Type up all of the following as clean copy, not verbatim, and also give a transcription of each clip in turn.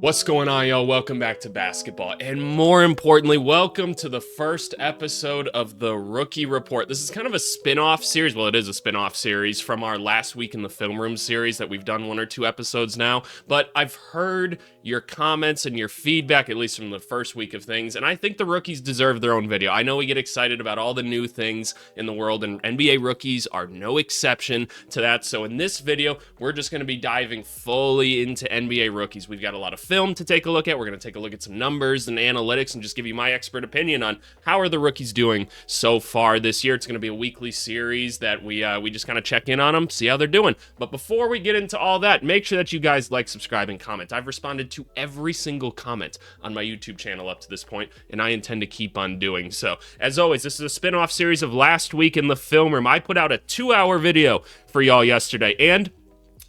What's going on, y'all? Welcome back to basketball, and more importantly, welcome to the first episode of the Rookie Report. This is kind of a spin-off series. Well, it is a spin-off series from our Last Week in the Film Room series that we've done 1 or 2 episodes now, but I've heard your comments and your feedback, at least from the first week of things, and I think the rookies deserve their own video. I know we get excited about all the new things in the world, and NBA rookies are no exception to that, so in this video, we're just going to be diving fully into NBA rookies. We've got a lot of film to take a look at. We're going to take a look at some numbers and analytics and just give you my expert opinion on how are the rookies doing so far this year. It's going to be a weekly series that we just kind of check in on them, see how they're doing. But before we get into all that, make sure that you guys like, subscribe, and comment. I've responded to every single comment on my YouTube channel up to this point, and I intend to keep on doing so. As always, this is a spin-off series of Last Week in the Film Room. I put out a 2-hour video for y'all yesterday, and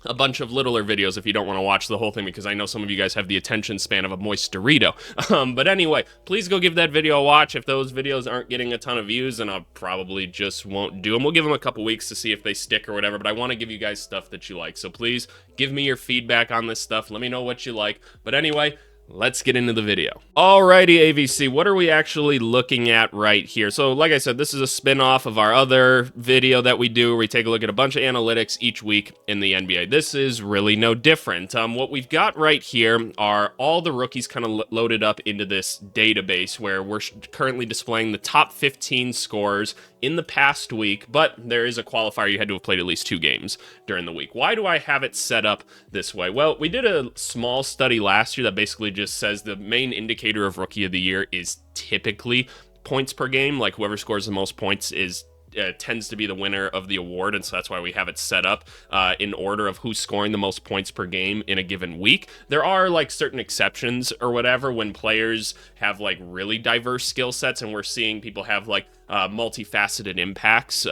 a bunch of littler videos if you don't want to watch the whole thing, because I know some of you guys have the attention span of a moist Dorito. But anyway, please go give that video a watch. If those videos aren't getting a ton of views, then I probably just won't do them. We'll give them a couple weeks to see if they stick or whatever, but I want to give you guys stuff that you like. So please give me your feedback on this stuff. Let me know what you like. But anyway, let's get into the video. Alrighty, AVC, what are we actually looking at right here? So like I said, this is a spin-off of our other video that we do where we take a look at a bunch of analytics each week in the NBA. This is really no different. What we've got right here are all the rookies kind of loaded up into this database where we're currently displaying the top 15 scorers in the past week, but there is a qualifier. You had to have played at least 2 games during the week. Why do I have it set up this way? Well, we did a small study last year that basically just says the main indicator of Rookie of the Year is typically points per game. Like whoever scores the most points tends to be the winner of the award, and so that's why we have it set up in order of who's scoring the most points per game in a given week. There are like certain exceptions or whatever when players have like really diverse skill sets, and we're seeing people have like multifaceted impacts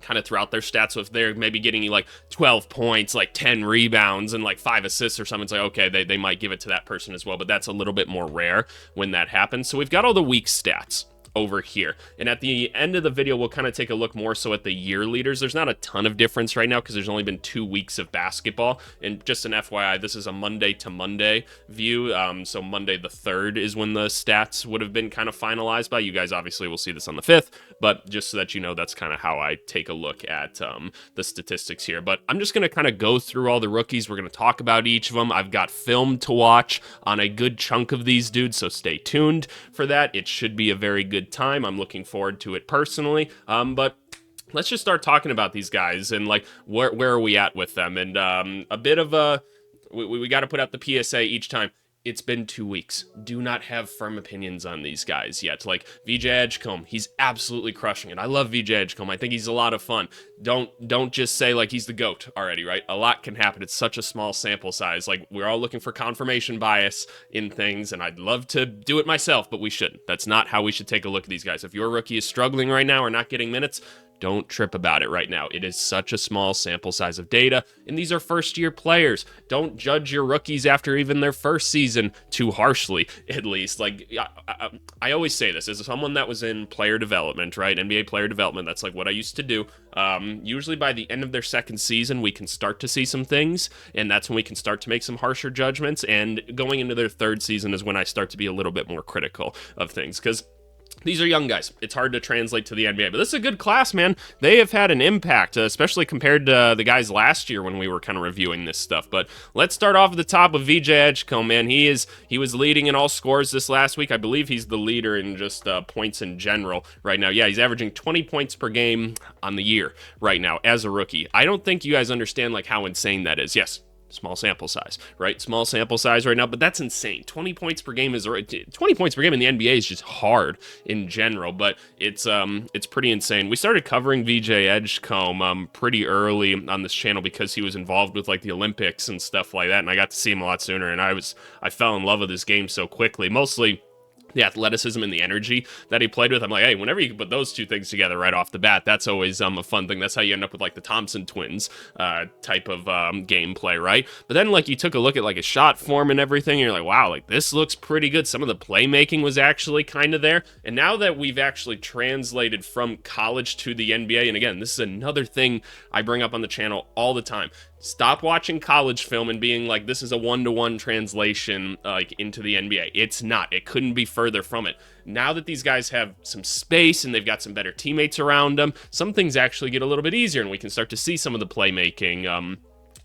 kind of throughout their stats. So if they're maybe getting you like 12 points, like 10 rebounds, and like 5 assists or something, it's like, okay, they might give it to that person as well, but that's a little bit more rare when that happens. So we've got all the week stats over here, and at the end of the video we'll kind of take a look more so at the year leaders. There's not a ton of difference right now because there's only been 2 weeks of basketball, and just an FYI, this is a Monday to Monday view, so Monday the 3rd is when the stats would have been kind of finalized by. You guys obviously will see this on the 5th, but just so that you know, that's kind of how I take a look at the statistics here. But I'm just going to kind of go through all the rookies. We're going to talk about each of them. I've got film to watch on a good chunk of these dudes, so stay tuned for that. It should be a very good time. I'm looking forward to it personally. But let's just start talking about these guys and like where are we at with them, and a bit of a we got to put out the PSA each time. It's been 2 weeks. Do not have firm opinions on these guys yet. Like VJ Edgecombe, he's absolutely crushing it. I love VJ Edgecombe. I think he's a lot of fun. Don't just say like he's the GOAT already, right? A lot can happen. It's such a small sample size. Like we're all looking for confirmation bias in things, and I'd love to do it myself, but we shouldn't. That's not how we should take a look at these guys. If your rookie is struggling right now or not getting minutes, don't trip about it right now. It is such a small sample size of data, and these are first-year players. Don't judge your rookies after even their first season too harshly, at least. Like, I always say this, as someone that was in player development, right? NBA player development, that's like what I used to do. Usually by the end of their second season, we can start to see some things, and that's when we can start to make some harsher judgments, and going into their third season is when I start to be a little bit more critical of things, because these are young guys. It's hard to translate to the NBA, but this is a good class, man. They have had an impact, especially compared to the guys last year when we were kind of reviewing this stuff. But let's start off at the top with VJ Edgecombe, man. He was leading in all scores this last week. I believe he's the leader in just points in general right now. Yeah, he's averaging 20 points per game on the year right now as a rookie. I don't think you guys understand like how insane that is. Yes, small sample size, right? Small sample size right now, but that's insane. 20 points per game 20 points per game in the NBA is just hard in general, but it's pretty insane. We started covering VJ Edgecombe pretty early on this channel because he was involved with like the Olympics and stuff like that, and I got to see him a lot sooner, and I fell in love with this game so quickly. Mostly the athleticism and the energy that he played with. I'm like, hey, whenever you can put those two things together right off the bat, that's always a fun thing. That's how you end up with like the Thompson twins type of gameplay, right? But then like you took a look at like his shot form and everything, and you're like, wow, like this looks pretty good. Some of the playmaking was actually kind of there. And now that we've actually translated from college to the NBA, and again, this is another thing I bring up on the channel all the time. Stop watching college film and being like, this is a one-to-one translation like into the NBA. It's not. It couldn't be further from it. Now that these guys have some space and they've got some better teammates around them, some things actually get a little bit easier, and we can start to see some of the playmaking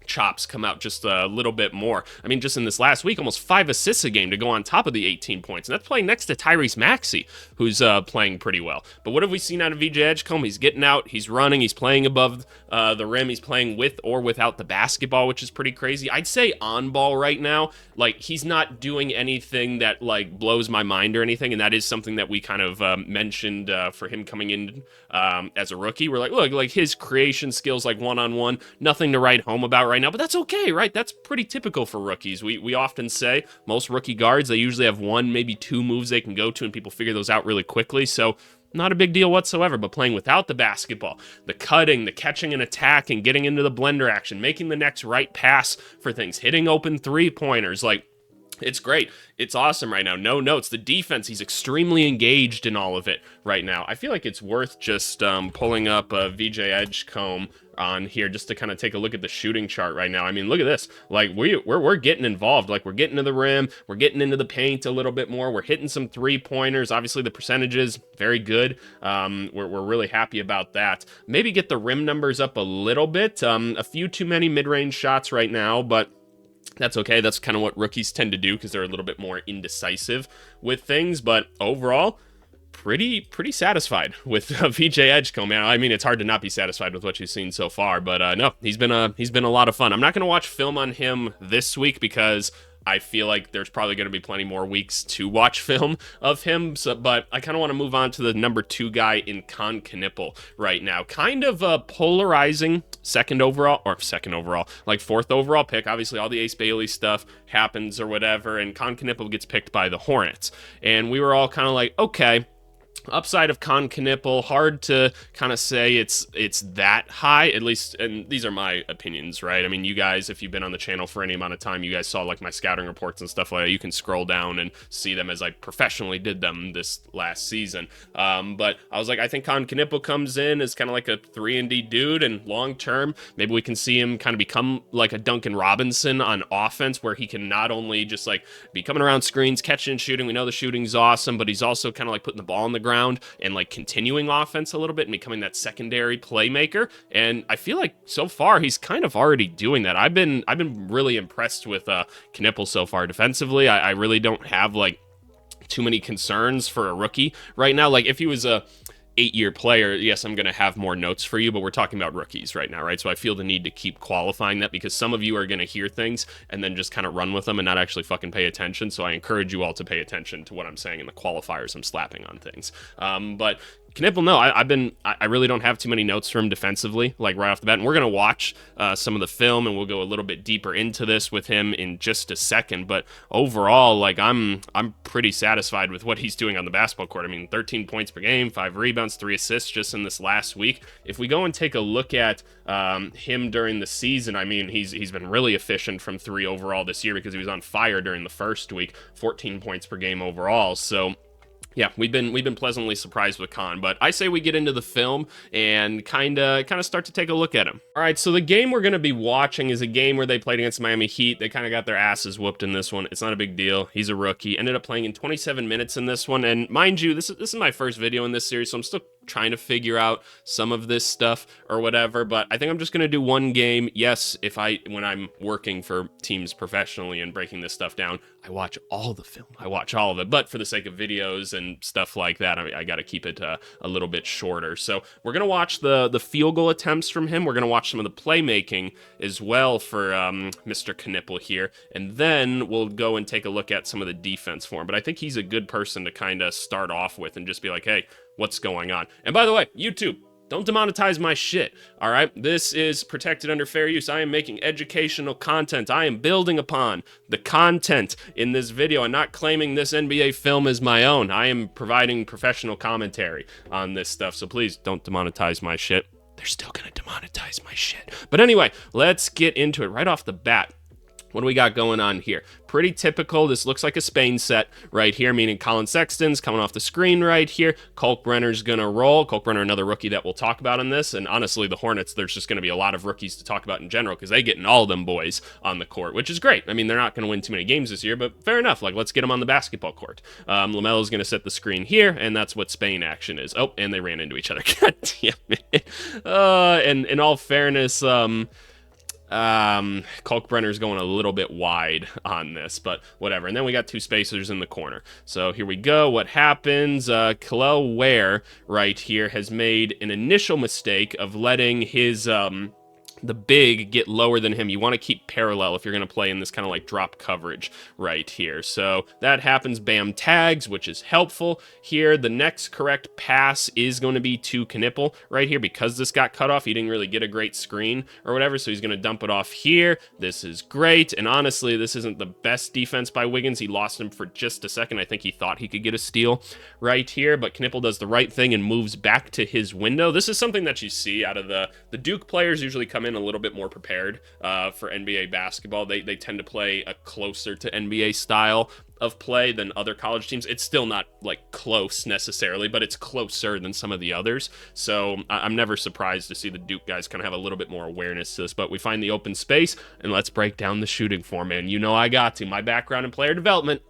chops come out just a little bit more. I mean, just in this last week, almost 5 assists a game to go on top of the 18 points. And that's playing next to Tyrese Maxey, who's playing pretty well. But what have we seen out of VJ Edgecombe? He's getting out, he's running, he's playing above the rim, he's playing with or without the basketball, which is pretty crazy. I'd say on ball right now, like, he's not doing anything that, like, blows my mind or anything. And that is something that we kind of mentioned for him coming in as a rookie. We're like, look, like, his creation skills, like, one-on-one, nothing to write home about right now, but that's okay, right? That's pretty typical for rookies. We often say most rookie guards, they usually have 1, maybe 2 moves they can go to, and people figure those out really quickly. So not a big deal whatsoever. But playing without the basketball, the cutting, the catching and attacking, getting into the blender action, making the next right pass for things, hitting open 3-pointers, like, it's great. It's awesome right now. No notes. The defense, he's extremely engaged in all of it right now. I feel like it's worth just pulling up VJ Edgecombe on here just to kind of take a look at the shooting chart right now. I mean, look at this. Like, we're getting involved. Like, we're getting to the rim. We're getting into the paint a little bit more. We're hitting some 3-pointers. Obviously, the percentages, very good. We're really happy about that. Maybe get the rim numbers up a little bit. A few too many mid-range shots right now, but that's okay. That's kind of what rookies tend to do because they're a little bit more indecisive with things. But overall, pretty satisfied with VJ Edgecombe, man. I mean, it's hard to not be satisfied with what you've seen so far. But no, he's been a lot of fun. I'm not going to watch film on him this week because I feel like there's probably going to be plenty more weeks to watch film of him. But I kind of want to move on to the number 2 guy in Con Knipple right now. Kind of a polarizing second overall, like 4th overall pick. Obviously, all the Ace Bailey stuff happens or whatever, and Con Knipple gets picked by the Hornets. And we were all kind of like, okay, upside of Con Knipple, hard to kind of say it's that high, at least, and these are my opinions, right? I mean, you guys, if you've been on the channel for any amount of time, you guys saw like my scouting reports and stuff like that. You can scroll down and see them as I professionally did them this last season. But I was like, I think Con Knipple comes in as kind of like a 3-and-D dude, and long term, maybe we can see him kind of become like a Duncan Robinson on offense, where he can not only just like be coming around screens, catching and shooting. We know the shooting's awesome, but he's also kind of like putting the ball on the ground and like continuing offense a little bit and becoming that secondary playmaker. And I feel like so far he's kind of already doing that. I've been really impressed with Knipple so far defensively. I really don't have like too many concerns for a rookie right now. Like, if he was a 8-year player, yes, I'm going to have more notes for you, but we're talking about rookies right now, right? So I feel the need to keep qualifying that, because some of you are going to hear things and then just kind of run with them and not actually fucking pay attention. So I encourage you all to pay attention to what I'm saying and the qualifiers I'm slapping on things. But Knipple, no, I really don't have too many notes for him defensively, like right off the bat. And we're going to watch some of the film, and we'll go a little bit deeper into this with him in just a second. But overall, like, I'm pretty satisfied with what he's doing on the basketball court. I mean, 13 points per game, 5 rebounds, 3 assists just in this last week. If we go and take a look at him during the season, I mean, he's been really efficient from 3 overall this year, because he was on fire during the first week, 14 points per game overall. So yeah, we've been pleasantly surprised with Con, but I say we get into the film and kind of start to take a look at him. All right, so the game we're going to be watching is a game where they played against Miami Heat. They kind of got their asses whooped in this one. It's not a big deal. He's a rookie. Ended up playing in 27 minutes in this one, and mind you, this is my first video in this series, so I'm still trying to figure out some of this stuff or whatever, but I think I'm just going to do one game. Yes, when I'm working for teams professionally and breaking this stuff down, I watch all the film. I watch all of it, but for the sake of videos and stuff like that, I got to keep it a little bit shorter. So we're going to watch the field goal attempts from him. We're going to watch some of the playmaking as well for Mr. Knipple here, and then we'll go and take a look at some of the defense for him. But I think he's a good person to kind of start off with and just be like, hey, what's going on? And by the way, YouTube, don't demonetize my shit, all right? This is protected under fair use. I am making educational content. I am building upon the content in this video and not claiming this NBA film is my own. I am providing professional commentary on this stuff, so please don't demonetize my shit. They're still gonna demonetize my shit. But anyway, let's get into it right off the bat. What do we got going on here? Pretty typical. This looks like a Spain set right here, meaning Colin Sexton's coming off the screen right here. Kalkbrenner's going to roll. Kalkbrenner, another rookie that we'll talk about in this. And honestly, the Hornets, there's just going to be a lot of rookies to talk about in general because they getting all them boys on the court, which is great. I mean, they're not going to win too many games this year, but fair enough. Like, let's get them on the basketball court. LaMelo's going to set the screen here, and that's what Spain action is. Oh, and they ran into each other. God damn it. And in all fairness, Kalkbrenner's going a little bit wide on this, but whatever. And then we got two spacers in the corner. So here we go. What happens? Kel'el Ware right here has made an initial mistake of letting his the big get lower than him. You want to keep parallel if you're going to play in this kind of like drop coverage right here. So that happens. Bam tags, which is helpful here. The next correct pass is going to be to Knipple right here because this got cut off. He didn't really get a great screen or whatever, so he's going to dump it off here. This is great. And honestly, this isn't the best defense by Wiggins. He lost him for just a second. I think he thought he could get a steal right here, but Knipple does the right thing and moves back to his window. This is something that you see out of the Duke players usually come in a little bit more prepared for NBA basketball. They tend to play a closer to NBA style of play than other college teams. It's still not like close necessarily, but it's closer than some of the others. So I'm never surprised to see the Duke guys kind of have a little bit more awareness to this, but we find the open space and let's break down the shooting form, man. You know I got to. My background in player development,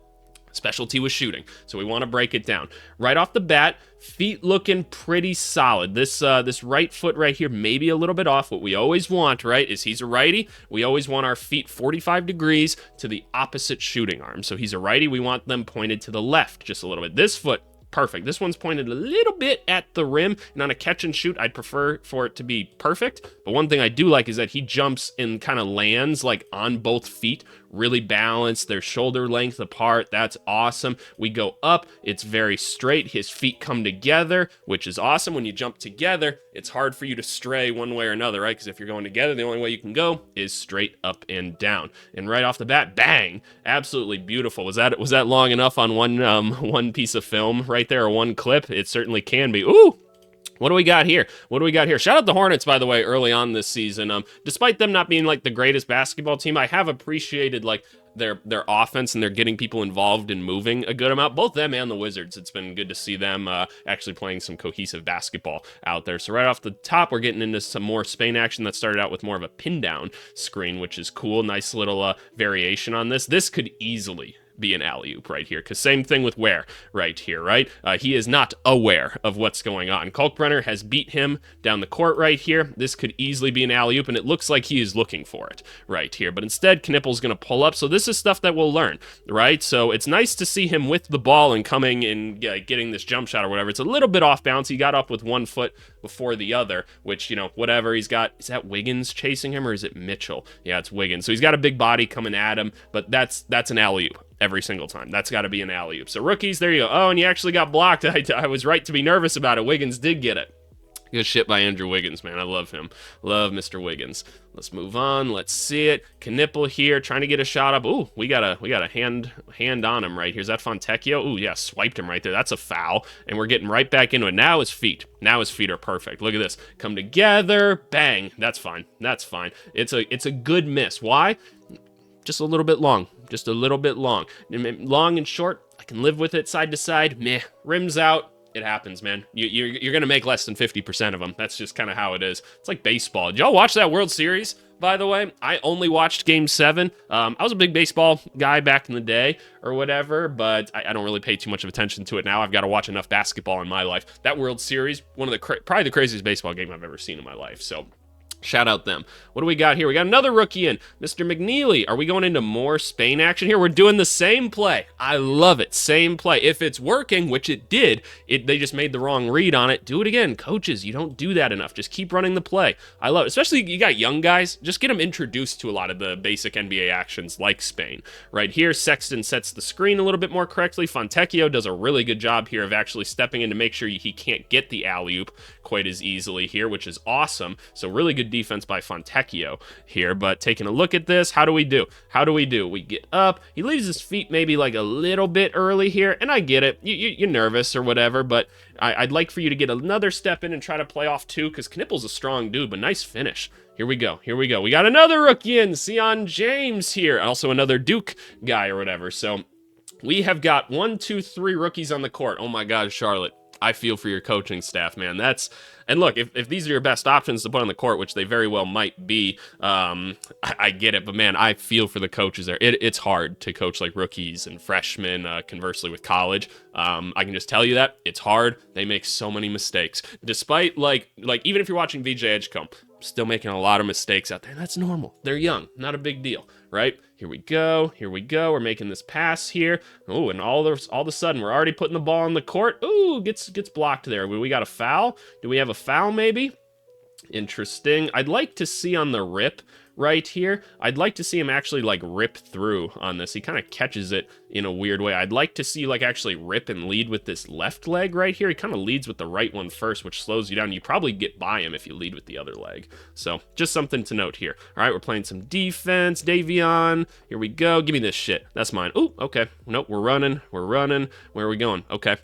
specialty was shooting, so we want to break it down. Right off the bat, feet looking pretty solid. This right foot right here, maybe a little bit off. What we always want, right, is he's a righty. We always want our feet 45 degrees to the opposite shooting arm. So he's a righty. We want them pointed to the left just a little bit. This foot, perfect. This one's pointed a little bit at the rim, and on a catch and shoot, I'd prefer for it to be perfect. But one thing I do like is that he jumps and kind of lands like on both feet, really balanced. They're shoulder length apart. That's awesome. We go up. It's very straight. His feet come together, which is awesome. When you jump together, it's hard for you to stray one way or another, right? Because if you're going together, the only way you can go is straight up and down. And right off the bat, bang! Absolutely beautiful. Was that long enough on one piece of film right there, or one clip? It certainly can be. Ooh! What do we got here? Shout out the Hornets, by the way, early on this season. Despite them not being like the greatest basketball team, I have appreciated like their offense, and they're getting people involved in moving a good amount. Both them and the Wizards. It's been good to see them actually playing some cohesive basketball out there. So right off the top, we're getting into some more Spain action that started out with more of a pin down screen, which is cool. Nice little variation on this. This could easily be an alley-oop right here, because same thing with Ware right here, right? He is not aware of what's going on. Kalkbrenner has beat him down the court right here. This could easily be an alley-oop, and it looks like he is looking for it right here. But instead, Knipple's going to pull up, so this is stuff that we'll learn, right? So it's nice to see him with the ball and coming and getting this jump shot or whatever. It's a little bit off balance. He got up with one foot before the other, which, you know, whatever. He's got, is that Wiggins chasing him, or is it Mitchell? Yeah, it's Wiggins. So he's got a big body coming at him, but that's an alley-oop every single time. That's got to be an alley-oop. So rookies, there you go. Oh, and you actually got blocked. I was right to be nervous about it. Wiggins did get it. Good shit by Andrew Wiggins, man. I love him. Love Mr. Wiggins. Let's move on. Let's see it. Knipple here, trying to get a shot up. Ooh, we got a hand on him right here. Is that Fontecchio? Ooh, yeah, swiped him right there. That's a foul. And we're getting right back into it. Now his feet are perfect. Look at this. Come together. Bang. That's fine. That's fine. It's a good miss. Why? Just a little bit long. Just a little bit long. Long and short, I can live with it side to side. Meh. Rims out. It happens, man. You're going to make less than 50% of them. That's just kind of how it is. It's like baseball. Did y'all watch that World Series, by the way? I only watched Game 7. I was a big baseball guy back in the day or whatever, but I don't really pay too much of attention to it now. I've got to watch enough basketball in my life. That World Series, one of the probably the craziest baseball game I've ever seen in my life. So shout out them. What do we got here? We got another rookie in, Mr. McNeely. Are we going into more Spain action here? We're doing the same play. I love it. Same play. If it's working, which it did, they just made the wrong read on it. Do it again. Coaches, you don't do that enough. Just keep running the play. I love it. Especially you got young guys. Just get them introduced to a lot of the basic NBA actions like Spain. Right here, Sexton sets the screen a little bit more correctly. Fontecchio does a really good job here of actually stepping in to make sure he can't get the alley-oop quite as easily here, which is awesome. So really good defense by Fontecchio here, but taking a look at this, how do we do? We get up. He leaves his feet maybe like a little bit early here, and I get it. You're nervous or whatever, but I'd like for you to get another step in and try to play off too, because Knipple's a strong dude, but nice finish Here we go. Here we go. We got another rookie in, Sion James here. Also another Duke guy or whatever. So we have got 1, 2, 3 rookies on the court. Oh my God, Charlotte. I feel for your coaching staff, man. And look, if these are your best options to put on the court, which they very well might be, I get it. But man, I feel for the coaches there. It's hard to coach like rookies and freshmen. Conversely, with college, I can just tell you that it's hard. They make so many mistakes, despite like even if you're watching VJ Edgecombe, still making a lot of mistakes out there. And that's normal. They're young, not a big deal, right? Here we go. Here we go. We're making this pass here. Oh, and all of a sudden, we're already putting the ball on the court. Ooh, gets blocked there. We got a foul. Do we have a foul maybe? Interesting. I'd like to see on the rip right here. I'd like to see him actually like rip through on this. He kind of catches it in a weird way. I'd like to see like actually rip and lead with this left leg right here. He kind of leads with the right one first, which slows you down. You probably get by him if you lead with the other leg. So just something to note here. All right, we're playing some defense. Devion, here we go. Give me this shit. That's mine. Ooh, okay. Nope, we're running. We're running. Where are we going? Okay.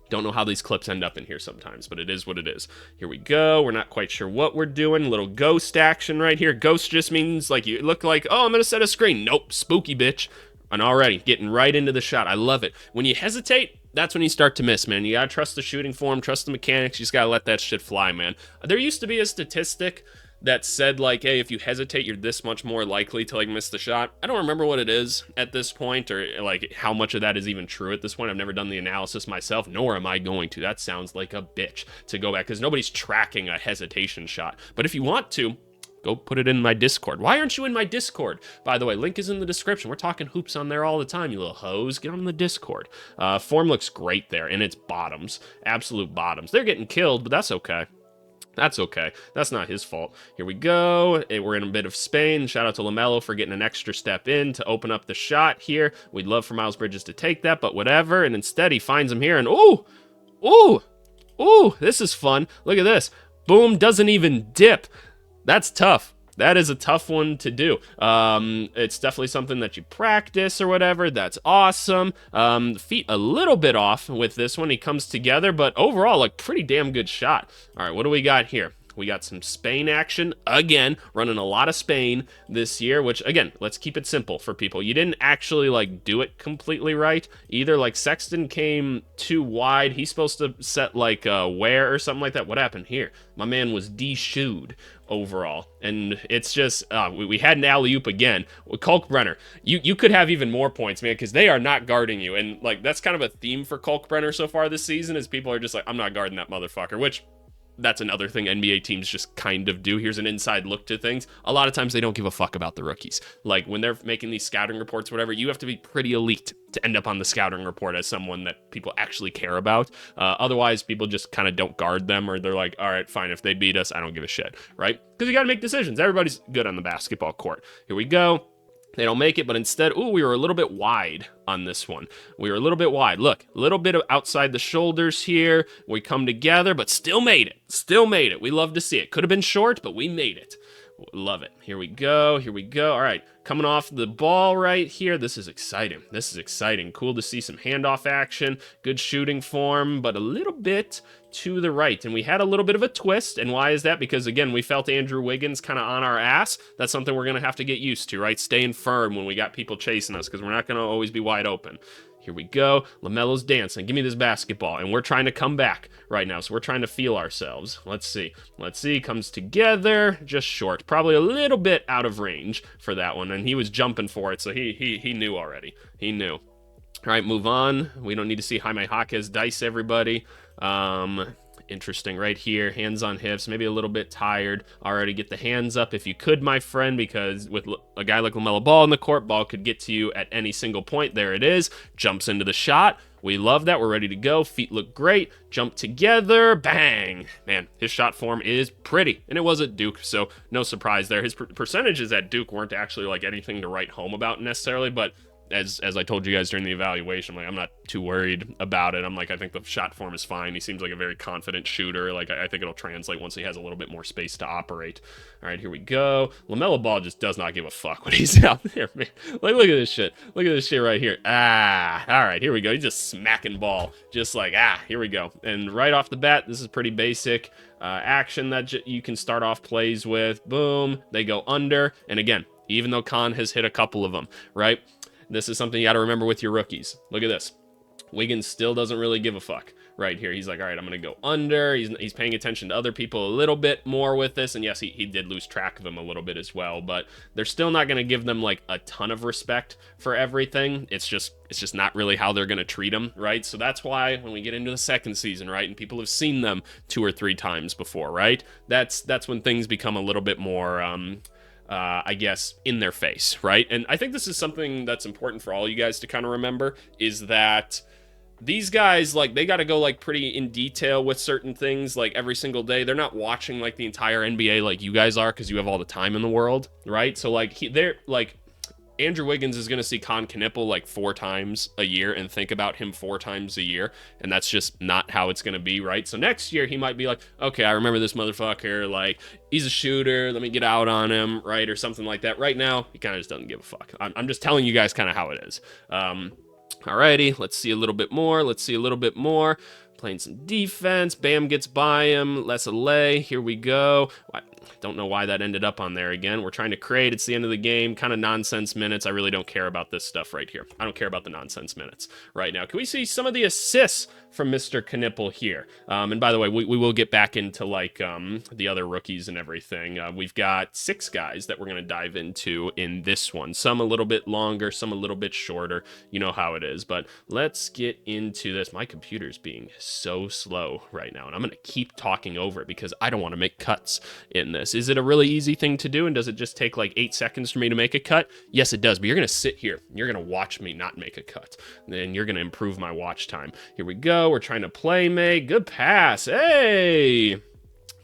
Don't know how these clips end up in here sometimes, but it is what it is. Here we go. We're not quite sure what we're doing. Little ghost action right here. Ghost just means like you look like, oh, I'm going to set a screen. Nope, spooky bitch. And already getting right into the shot. I love it. When you hesitate, that's when you start to miss, man. You got to trust the shooting form, trust the mechanics. You just got to let that shit fly, man. There used to be a statistic that said like, hey, if you hesitate, you're this much more likely to like miss the shot. I don't remember what it is at this point, or like how much of that is even true at this point. I've never done the analysis myself, nor am I going to. That sounds like a bitch to go back, because nobody's tracking a hesitation shot. But if you want to, go put it in my Discord. Why aren't you in my Discord? By the way, link is in the description. We're talking hoops on there all the time, you little hoes. Get on the Discord. Form looks great there, and it's bottoms. Absolute bottoms. They're getting killed, but that's okay. That's okay. That's not his fault. Here we go. We're in a bit of Spain. Shout out to LaMelo for getting an extra step in to open up the shot here. We'd love for Miles Bridges to take that, but whatever. And instead, he finds him here, and ooh, this is fun. Look at this. Boom, doesn't even dip. That's tough. That is a tough one to do. It's definitely something that you practice or whatever. That's awesome. Feet a little bit off with this one. He comes together, but overall, a pretty damn good shot. All right, what do we got here? We got some Spain action. Again, running a lot of Spain this year, which, again, let's keep it simple for people. You didn't actually, like, do it completely right. Either, like, Sexton came too wide. He's supposed to set, like, wear or something like that. What happened here? My man was de-shoed overall. And it's just, we had an alley-oop again. Kalkbrenner, you could have even more points, man, because they are not guarding you. And, like, that's kind of a theme for Kalkbrenner so far this season, is people are just like, I'm not guarding that motherfucker, which... that's another thing NBA teams just kind of do. Here's an inside look to things. A lot of times they don't give a fuck about the rookies. Like when they're making these scouting reports, whatever, you have to be pretty elite to end up on the scouting report as someone that people actually care about. Otherwise, people just kind of don't guard them, or they're like, all right, fine, if they beat us, I don't give a shit, right? Because you got to make decisions. Everybody's good on the basketball court. Here we go. They don't make it, but instead, we were a little bit wide on this one. We were a little bit wide. Look, a little bit of outside the shoulders here. We come together, but still made it. Still made it. We love to see it. Could have been short, but we made it. Love it. Here we go. Here we go. All right. Coming off the ball right here. This is exciting. This is exciting. Cool to see some handoff action. Good shooting form, but a little bit to the right. And we had a little bit of a twist. And why is that? Because, again, we felt Andrew Wiggins kind of on our ass. That's something we're going to have to get used to, right? Staying firm when we got people chasing us, because we're not going to always be wide open. Here we go. LaMelo's dancing. Give me this basketball. And we're trying to come back right now. So we're trying to feel ourselves. Let's see. Let's see. Comes together. Just short. Probably a little bit out of range for that one. And he was jumping for it. So he knew already. He knew. All right, move on. We don't need to see Jaime Jaquez dice everybody. Interesting right here. Hands on hips. Maybe a little bit tired. Already get the hands up if you could, my friend, because with a guy like LaMelo Ball in the court, ball could get to you at any single point. There it is. Jumps into the shot. We love that. We're ready to go. Feet look great. Jump together. Bang. Man, his shot form is pretty. And it was at Duke, so no surprise there. His percentages at Duke weren't actually like anything to write home about necessarily, but as I told you guys during the evaluation, I'm not too worried about it. I think the shot form is fine. He seems like a very confident shooter. I think it'll translate once he has a little bit more space to operate. All right, here we go. LaMelo Ball just does not give a fuck when he's out there, man. Look at this shit. Look at this shit right here. All right, here we go. He's just smacking ball. Just here we go. And right off the bat, this is pretty basic action that you can start off plays with. Boom, they go under. And again, even though Khan has hit a couple of them, right? This is something you got to remember with your rookies. Look at this. Wiggins still doesn't really give a fuck right here. He's like, all right, I'm going to go under. He's paying attention to other people a little bit more with this. And yes, he did lose track of them a little bit as well, but they're still not going to give them like a ton of respect for everything. It's just not really how they're going to treat them, right? So that's why when we get into the second season, right, and people have seen them 2 or 3 times before, right? That's when things become a little bit more I guess, in their face, right? And I think this is something that's important for all you guys to kind of remember, is that these guys, like, they got to go, like, pretty in detail with certain things, like, every single day. They're not watching, like, the entire NBA like you guys are, because you have all the time in the world, right? So, like, they're, like, Andrew Wiggins is going to see Con Knippel like 4 times a year and think about him 4 times a year, and that's just not how it's going to be, right? So next year he might be like, okay, I remember this motherfucker, like, he's a shooter, let me get out on him, right, or something like that. Right now, he kind of just doesn't give a fuck. I'm just telling you guys kind of how it is. Alrighty, let's see a little bit more. Playing some defense. Bam gets by him. Less a lay. Here we go. I don't know why that ended up on there again. We're trying to create. It's the end of the game. Kind of nonsense minutes. I really don't care about this stuff right here. I don't care about the nonsense minutes right now. Can we see some of the assists from Mr. Knippel here? And by the way, we will get back into like the other rookies and everything. We've got 6 guys that we're going to dive into in this one. Some a little bit longer, some a little bit shorter. You know how it is. But let's get into this. My computer's being so slow right now, and I'm going to keep talking over it because I don't want to make cuts in this. Is it a really easy thing to do, and does it just take like 8 seconds for me to make a cut? Yes, it does, but you're going to sit here. You're going to watch me not make a cut, and you're going to improve my watch time. Here we go. We're trying to play make. Good pass. Hey!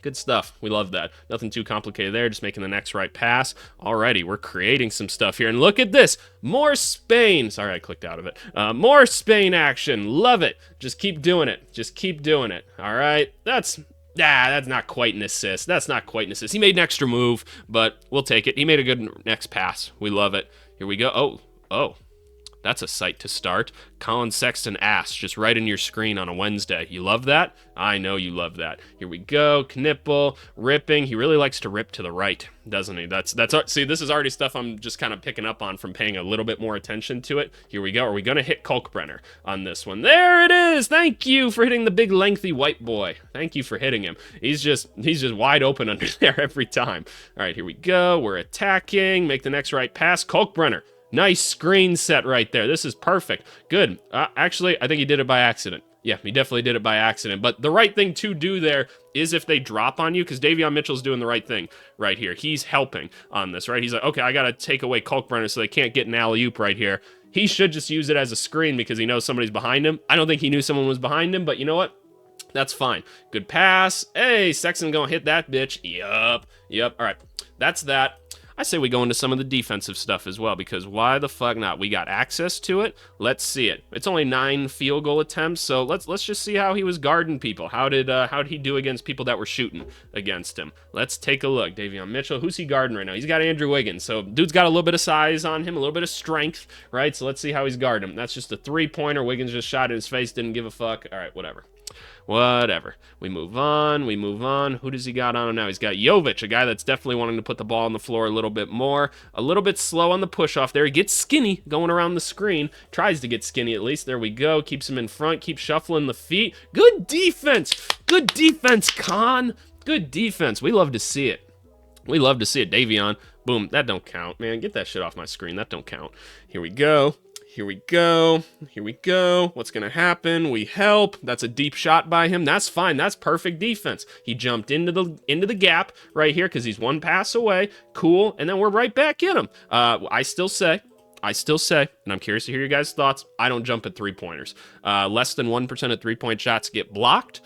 Good stuff. We love that. Nothing too complicated there. Just making the next right pass. Alrighty, we're creating some stuff here. And look at this. More Spain. Sorry, I clicked out of it. More Spain action. Love it. Just keep doing it. Just keep doing it. All right. That's not quite an assist. That's not quite an assist. He made an extra move, but we'll take it. He made a good next pass. We love it. Here we go. Oh. That's a sight to start. Colin Sexton ass just right in your screen on a Wednesday. You love that? I know you love that. Here we go. Knippel ripping. He really likes to rip to the right, doesn't he? See, this is already stuff I'm just kind of picking up on from paying a little bit more attention to it. Here we go. Are we going to hit Kalkbrenner on this one? There it is. Thank you for hitting the big lengthy white boy. Thank you for hitting him. He's just wide open under there every time. All right, here we go. We're attacking. Make the next right pass. Kalkbrenner. Nice screen set right there. This is perfect. Good. Actually, I think he did it by accident. Yeah, he definitely did it by accident. But the right thing to do there is if they drop on you, because Davion Mitchell's doing the right thing right here. He's helping on this, right? He's like, okay, I got to take away Kalkbrenner so they can't get an alley-oop right here. He should just use it as a screen because he knows somebody's behind him. I don't think he knew someone was behind him, but you know what? That's fine. Good pass. Hey, Sexton gonna hit that bitch. Yup. All right, that's that. I say we go into some of the defensive stuff as well, because why the fuck not? We got access to it. Let's see it. It's only 9 field goal attempts, so let's just see how he was guarding people. How did he do against people that were shooting against him? Let's take a look. Davion Mitchell, who's he guarding right now? He's got Andrew Wiggins, so dude's got a little bit of size on him, a little bit of strength, right? So let's see how he's guarding him. That's just a 3-pointer. Wiggins just shot in his face, didn't give a fuck. All right, whatever. We move on. Who does he got on him now? He's got Jovic, a guy that's definitely wanting to put the ball on the floor a little bit more. A little bit slow on the push-off there. He gets skinny going around the screen. Tries to get skinny at least. There we go. Keeps him in front. Keeps shuffling the feet. Good defense. Good defense, Con. Good defense. We love to see it. Davion. Boom. That don't count, man. Get that shit off my screen. That don't count. Here we go. What's going to happen? We help. That's a deep shot by him. That's fine. That's perfect defense. He jumped into the gap right here because he's 1 pass away. Cool. And then we're right back in him. I still say, and I'm curious to hear your guys' thoughts, I don't jump at 3-pointers. Less than 1% of 3-point shots get blocked.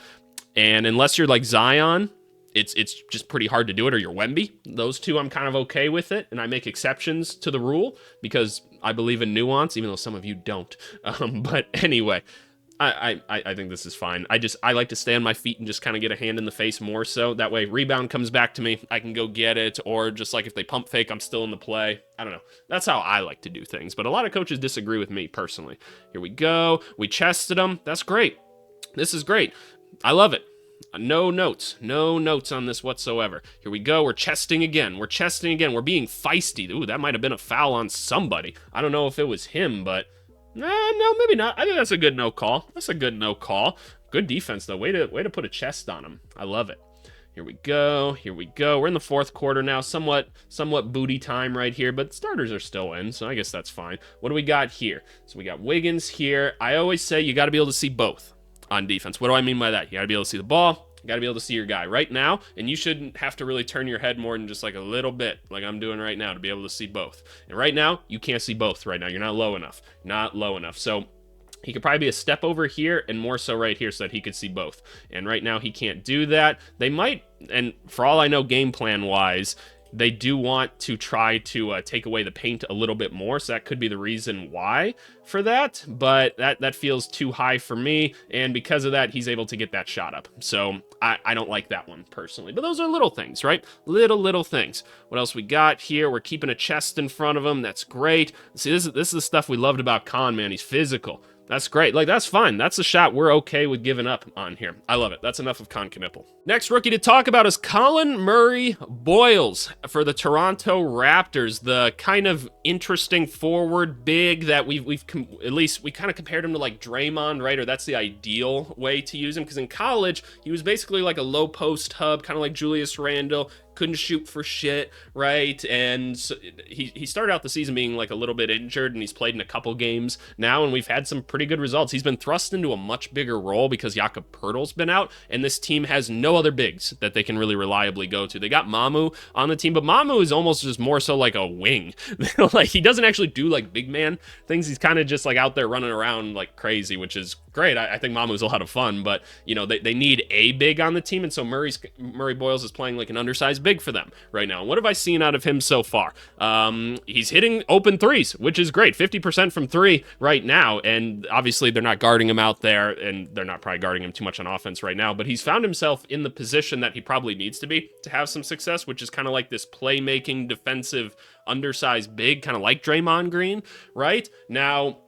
And unless you're like Zion, it's just pretty hard to do it, or you're Wemby. Those two, I'm kind of okay with it, and I make exceptions to the rule because I believe in nuance, even though some of you don't. But anyway, I think this is fine. I like to stay on my feet and just kind of get a hand in the face more so. That way, rebound comes back to me, I can go get it, or just like if they pump fake, I'm still in the play. I don't know. That's how I like to do things, but a lot of coaches disagree with me personally. Here we go. We chested them. That's great. This is great. I love it. No notes on this whatsoever. Here we go. We're chesting again. We're being feisty. Ooh, that might have been a foul on somebody. I don't know if it was him, but no, maybe not. I think that's a good no call. Good defense though. Way to put a chest on him. I love it. Here we go. We're in the fourth quarter now. Somewhat booty time right here, but starters are still in, so I guess that's fine. What do we got here? So we got Wiggins here. I always say you got to be able to see both on defense. What do I mean by that? You got to be able to see the ball. You got to be able to see your guy right now, and you shouldn't have to really turn your head more than just like a little bit, like I'm doing right now, to be able to see both. And right now, you can't see both right now. You're not low enough. So he could probably be a step over here and more so right here so that he could see both. And right now, he can't do that. They might, and for all I know, game plan-wise, they do want to try to take away the paint a little bit more, so that could be the reason why for that, but that feels too high for me, and because of that, he's able to get that shot up. So I don't like that one personally, but those are little things, right? Little things. What else we got here? We're keeping a chest in front of him. That's great. See, this is the stuff we loved about Khan, man. He's physical. That's great. Like, that's fine. That's a shot we're okay with giving up on here. I love it. That's enough of Con Knipple. Next rookie to talk about is Colin Murray Boyles for the Toronto Raptors. The kind of interesting forward big that we've at least we kind of compared him to like Draymond, right? Or that's the ideal way to use him, because in college, he was basically like a low post hub, kind of like Julius Randle. Couldn't shoot for shit, right? And so he started out the season being like a little bit injured, and he's played in a couple games now, and we've had some pretty good results. He's been thrust into a much bigger role because Jakob Poeltl's been out, and this team has no other bigs that they can really reliably go to. They got Mamu on the team, but Mamu is almost just more so like a wing. Like, he doesn't actually do like big man things. He's kind of just like out there running around like crazy, which is great. I think Mamu's a lot of fun, but you know, they need a big on the team, and so Murray Boyles is playing like an undersized big for them right now. What have I seen out of him so far? He's hitting open threes, which is great. 50% from three right now, and obviously they're not guarding him out there, and they're not probably guarding him too much on offense right now, but he's found himself in the position that he probably needs to be to have some success, which is kind of like this playmaking defensive undersized big, kind of like Draymond Green, right? Now,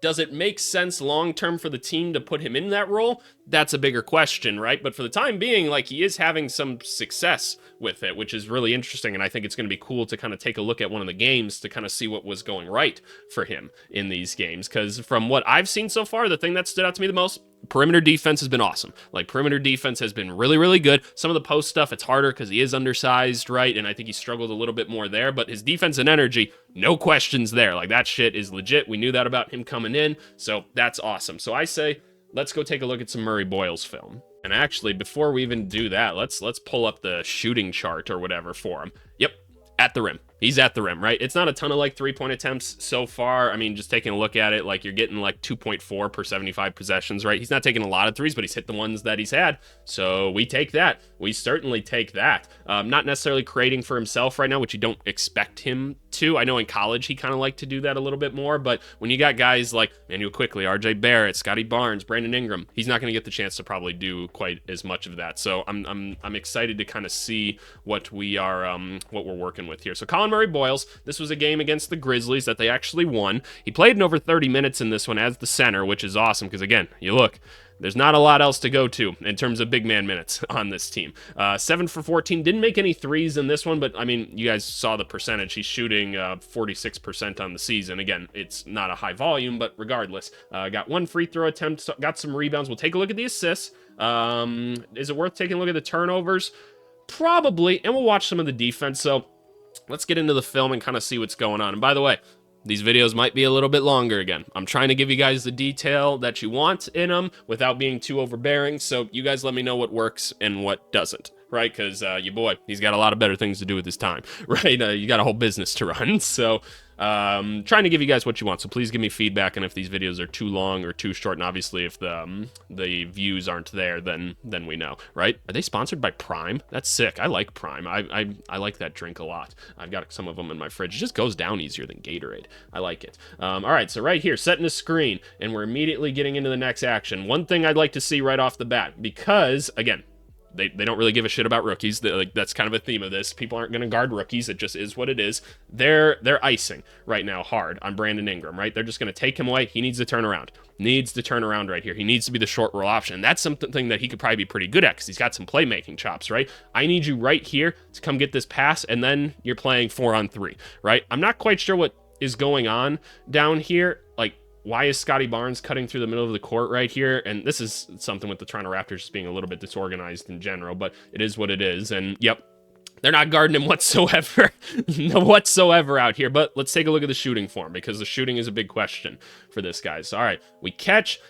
does it make sense long-term for the team to put him in that role? That's a bigger question, right? But for the time being, like, he is having some success with it, which is really interesting, and I think it's going to be cool to kind of take a look at one of the games to kind of see what was going right for him in these games, because from what I've seen so far, the thing that stood out to me the most, perimeter defense has been awesome. Like, perimeter defense has been really, really good. Some of the post stuff, it's harder because he is undersized, right? And I think he struggled a little bit more there, but his defense and energy, no questions there. Like, that shit is legit. We knew that about him coming in, so that's awesome. So I say, let's go take a look at some Murray Boyles film. And actually, before we even do that, let's pull up the shooting chart or whatever for him. Yep, at the rim. He's at the rim, right? It's not a ton of like 3-point attempts so far. I mean, just taking a look at it, like, you're getting like 2.4 per 75 possessions, right? He's not taking a lot of threes, but he's hit the ones that he's had. So we take that. We certainly take that. Not necessarily creating for himself right now, which you don't expect him to. I know in college he kind of liked to do that a little bit more, but when you got guys like Manuel Quickley, RJ Barrett, Scotty Barnes, Brandon Ingram, he's not going to get the chance to probably do quite as much of that. So I'm excited to kind of see what we're working with here. So Colin Murray Boyles, this was a game against the Grizzlies that they actually won. He played in over 30 minutes in this one as the center, which is awesome because, again, you look, there's not a lot else to go to in terms of big man minutes on this team. 7 for 14, didn't make any threes in this one, but I mean, you guys saw the percentage. He's shooting 46% on the season. Again, it's not a high volume, but regardless, got one free throw attempt, got some rebounds. We'll take a look at the assists. Is it worth taking a look at the turnovers? Probably, and we'll watch some of the defense. So let's get into the film and kind of see what's going on. And by the way, these videos might be a little bit longer again. I'm trying to give you guys the detail that you want in them without being too overbearing, so you guys let me know what works and what doesn't, right? Because your boy, he's got a lot of better things to do with his time, right? You got a whole business to run. So, Trying to give you guys what you want, so please give me feedback on if these videos are too long or too short, and obviously if the views aren't there, then we know, right? Are they sponsored by Prime? That's sick. I like Prime. I like that drink a lot. I've got some of them in my fridge. It just goes down easier than Gatorade. I like it. All right, so right here, setting a screen, and we're immediately getting into the next action. One thing I'd like to see right off the bat, because, again, they don't really give a shit about rookies. That's kind of a theme of this. People aren't going to guard rookies. It just is what it is. They're icing right now hard on Brandon Ingram, right? They're just going to take him away. He needs to turn around. Needs to turn around right here. He needs to be the short roll option. And that's something that he could probably be pretty good at because he's got some playmaking chops, right? I need you right here to come get this pass, and then you're playing 4-on-3, right? I'm not quite sure what is going on down here. Like, why is Scotty Barnes cutting through the middle of the court right here? And this is something with the Toronto Raptors just being a little bit disorganized in general, but it is what it is. And yep, they're not guarding him whatsoever, whatsoever out here. But let's take a look at the shooting form, because the shooting is a big question for this guy. So, all right, we catch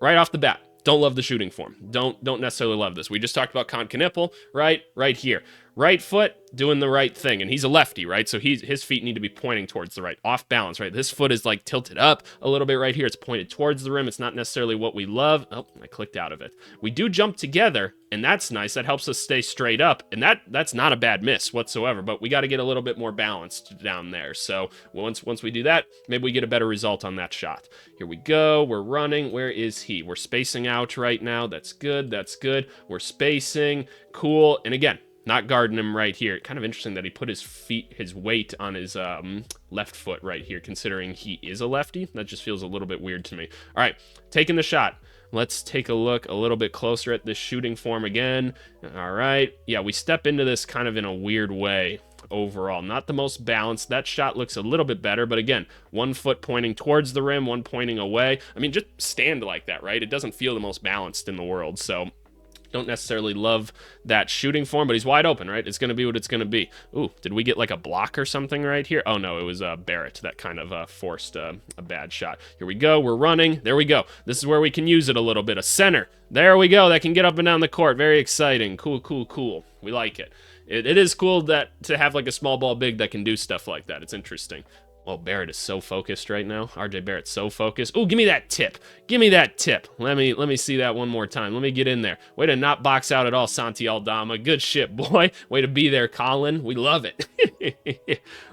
right off the bat. Don't love the shooting form. Don't necessarily love this. We just talked about Con Knipple, right here. Right foot doing the right thing, and he's a lefty, right? So his feet need to be pointing towards the right, off balance, right? This foot is like tilted up a little bit right here. It's pointed towards the rim. It's not necessarily what we love. Oh, I clicked out of it. We do jump together, and that's nice. That helps us stay straight up, and that's not a bad miss whatsoever. But we got to get a little bit more balanced down there. So once we do that, maybe we get a better result on that shot. Here we go. We're running. Where is he? We're spacing out right now. That's good. That's good. We're spacing. Cool. And again, not guarding him right here. Kind of interesting that he put his weight on his left foot right here, considering he is a lefty. That just feels a little bit weird to me. All right, taking the shot. Let's take a look a little bit closer at this shooting form again. All right. Yeah, we step into this kind of in a weird way overall. Not the most balanced. That shot looks a little bit better, but again, one foot pointing towards the rim, one pointing away. I mean, just stand like that, right? It doesn't feel the most balanced in the world, so don't necessarily love that shooting form, but he's wide open, right? It's going to be what it's going to be. Ooh, did we get like a block or something right here? Oh, no, it was Barrett that kind of forced a bad shot. Here we go. We're running. There we go. This is where we can use it a little bit. A center. There we go. That can get up and down the court. Very exciting. Cool, cool, cool. We like it. It is cool that to have like a small ball big that can do stuff like that. It's interesting. Well, Barrett is so focused right now. RJ Barrett's so focused. Oh, give me that tip. Give me that tip. Let me see that one more time. Let me get in there. Way to not box out at all, Santi Aldama. Good shit, boy. Way to be there, Colin. We love it.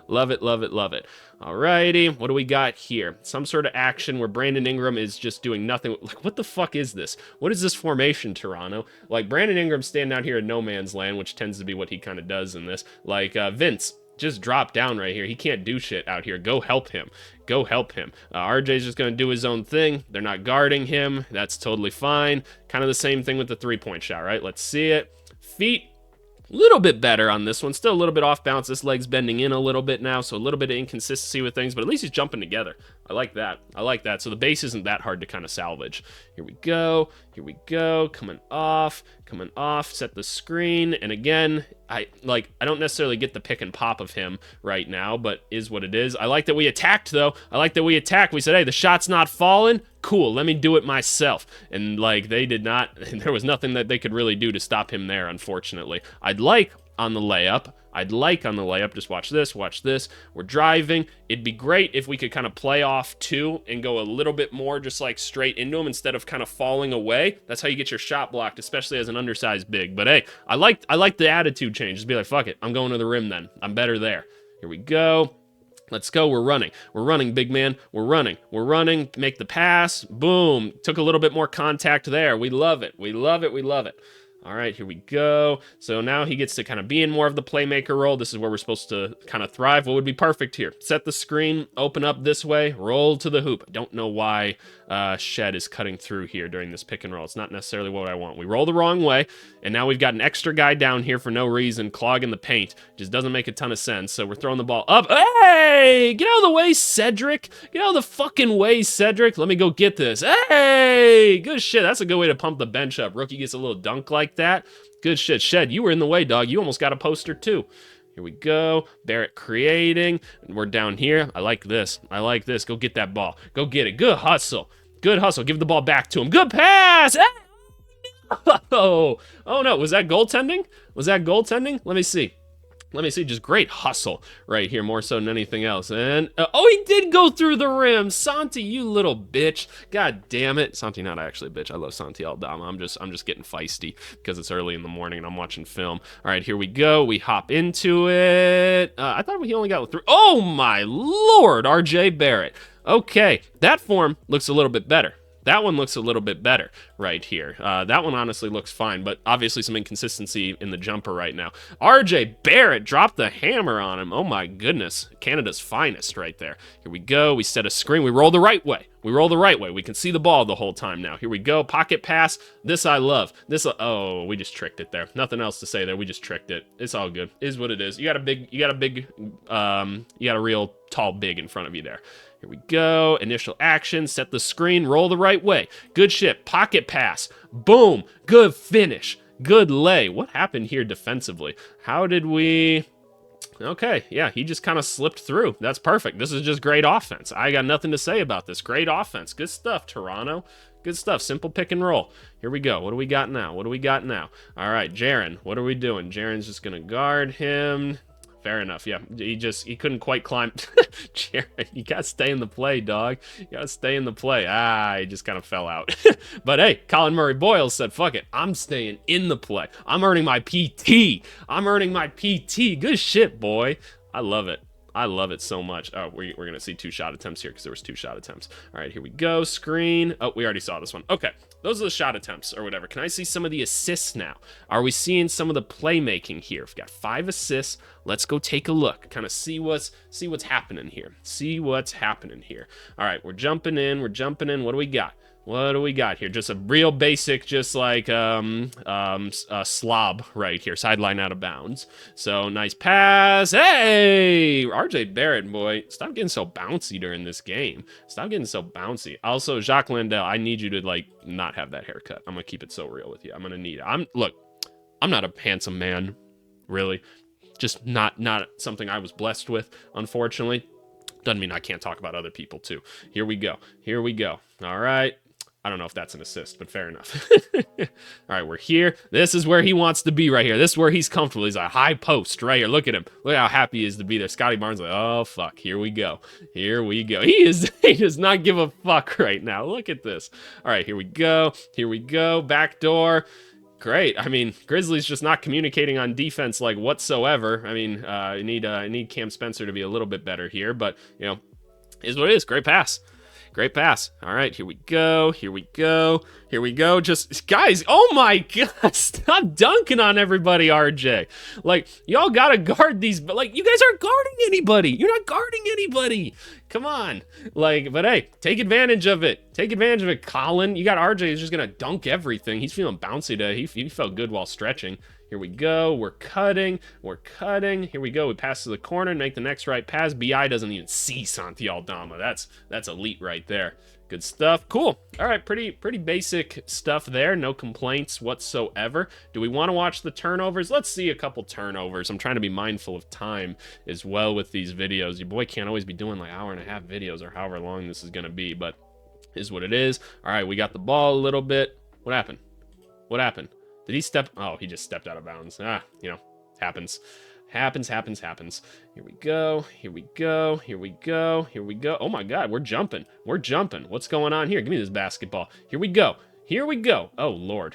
Love it, love it, love it. Alrighty, what do we got here? Some sort of action where Brandon Ingram is just doing nothing. Like, what the fuck is this? What is this formation, Toronto? Like, Brandon Ingram standing out here in no man's land, which tends to be what he kind of does in this. Like, Vince, just drop down right here. He can't do shit out here. Go help him. Go help him. RJ's just going to do his own thing. They're not guarding him. That's totally fine. Kind of the same thing with the three-point shot, right? Let's see it. Feet. A little bit better on this one. Still a little bit off balance. This leg's bending in a little bit now, so a little bit of inconsistency with things, but at least he's jumping together. I like that. I like that. So the base isn't that hard to kind of salvage. Here we go. Here we go. Coming off. Coming off. Set the screen. And again, I don't necessarily get the pick and pop of him right now, but is what it is. I like that we attacked, though. I like that we attacked. We said, hey, the shot's not falling. Cool, let me do it myself. And like they did not, there was nothing that they could really do to stop him there, unfortunately. I'd like on the layup, just watch this. We're driving. It'd be great if we could kind of play off two and go a little bit more just like straight into him instead of kind of falling away. That's how you get your shot blocked, especially as an undersized big. But hey, I like the attitude change. Just be like, fuck it, I'm going to the rim then. I'm better there. Here we go. Let's go. We're running. We're running, big man. We're running. We're running. Make the pass. Boom. Took a little bit more contact there. We love it. We love it. We love it. All right, here we go. So now he gets to kind of be in more of the playmaker role. This is where we're supposed to kind of thrive. What would be perfect here? Set the screen, open up this way, roll to the hoop. I don't know why Shed is cutting through here during this pick and roll. It's not necessarily what I want. We roll the wrong way, and now we've got an extra guy down here for no reason, clogging the paint. Just doesn't make a ton of sense, so we're throwing the ball up. Hey! Get out of the way, Cedric! Get out of the fucking way, Cedric! Let me go get this. Hey! Good shit. That's a good way to pump the bench up. Rookie gets a little dunk like that. Good shit. Shed, you were in the way, dog. You almost got a poster, too. Here we go. Barrett creating. We're down here. I like this. I like this. Go get that ball. Go get it. Good hustle. Good hustle. Give the ball back to him. Good pass. Oh no. Was that goaltending? Was that goaltending? Let me see. Let me see, just great hustle right here, more so than anything else. And, oh, he did go through the rim. Santi, you little bitch. God damn it. Santi, not actually a bitch. I love Santi Aldama. I'm just getting feisty because it's early in the morning and I'm watching film. All right, here we go. We hop into it. I thought he only got through. Oh, my Lord, R.J. Barrett. Okay, that form looks a little bit better. That one looks a little bit better right here. That one honestly looks fine, but obviously some inconsistency in the jumper right now. RJ Barrett dropped the hammer on him. Oh my goodness. Canada's finest right there. Here we go. We set a screen. We roll the right way. We roll the right way. We can see the ball the whole time now. Here we go. Pocket pass. This I love. Oh, we just tricked it there. Nothing else to say there. We just tricked it. It's all good. It is what it is. You got a real tall big in front of you there. Here we go. Initial action. Set the screen. Roll the right way. Good shit. Pocket pass. Boom. Good finish. Good lay. What happened here defensively? How did we... Okay, yeah, he just kind of slipped through. That's perfect. This is just great offense. I got nothing to say about this. Great offense. Good stuff, Toronto. Good stuff. Simple pick and roll. Here we go. What do we got now? What do we got now? All right, Jaren. What are we doing? Jaren's just going to guard him. Fair enough, yeah. He couldn't quite climb. Jared, you gotta stay in the play, dog. You gotta stay in the play. He just kind of fell out. But hey, Colin Murray Boyles said, fuck it, I'm staying in the play. I'm earning my PT. I'm earning my PT. Good shit, boy. I love it. I love it so much. Oh, we're going to see 2 shot attempts here because there was 2 shot attempts. All right, here we go. Screen. Oh, we already saw this one. Okay, those are the shot attempts or whatever. Can I see some of the assists now? Are we seeing some of the playmaking here? We've got 5 assists. Let's go take a look. Kind of see what's happening here. See what's happening here. All right, we're jumping in. We're jumping in. What do we got? What do we got here? Just a real basic, just like slob right here. Sideline out of bounds. So nice pass. Hey, RJ Barrett, boy, stop getting so bouncy during this game. Stop getting so bouncy. Also, Jacques Landell, I need you to like not have that haircut. I'm gonna keep it so real with you. I'm gonna need it. Look, I'm not a handsome man, really. Just not something I was blessed with, unfortunately. Doesn't mean I can't talk about other people too. Here we go. Here we go. All right. I don't know if that's an assist, but fair enough. All right, we're here. This is where he wants to be right here. This is where he's comfortable. He's a high post right here. Look at him. Look how happy he is to be there. Scotty Barnes like, oh, fuck. Here we go. Here we go. He does not give a fuck right now. Look at this. All right, here we go. Here we go. Back door. Great. I mean, Grizzlies just not communicating on defense like whatsoever. I mean, I need Cam Spencer to be a little bit better here, but, you know, is what it is. Great pass. Great pass. All right, here we go. Here we go. Here we go. Just, guys, oh my God, stop dunking on everybody, RJ. Like, y'all got to guard these, but, like, you guys aren't guarding anybody. You're not guarding anybody. Come on. Like, but hey, take advantage of it. Take advantage of it, Colin. You got RJ who's just going to dunk everything. He's feeling bouncy today. He felt good while stretching. Here we go. We're cutting. We're cutting. Here we go. We pass to the corner and make the next right pass. BI doesn't even see Santi Aldama. That's elite right there. Good stuff. Cool. All right. Pretty basic stuff there. No complaints whatsoever. Do we want to watch the turnovers? Let's see a couple turnovers. I'm trying to be mindful of time as well with these videos. Your boy can't always be doing like hour-and-a-half videos or however long this is going to be, but is what it is. All right. We got the ball a little bit. What happened? What happened? Did he step? Oh, he just stepped out of bounds. You know, happens. Happens. Here we go. Here we go. Here we go. Here we go. Oh my God, we're jumping. We're jumping. What's going on here? Give me this basketball. Here we go. Here we go. Oh Lord,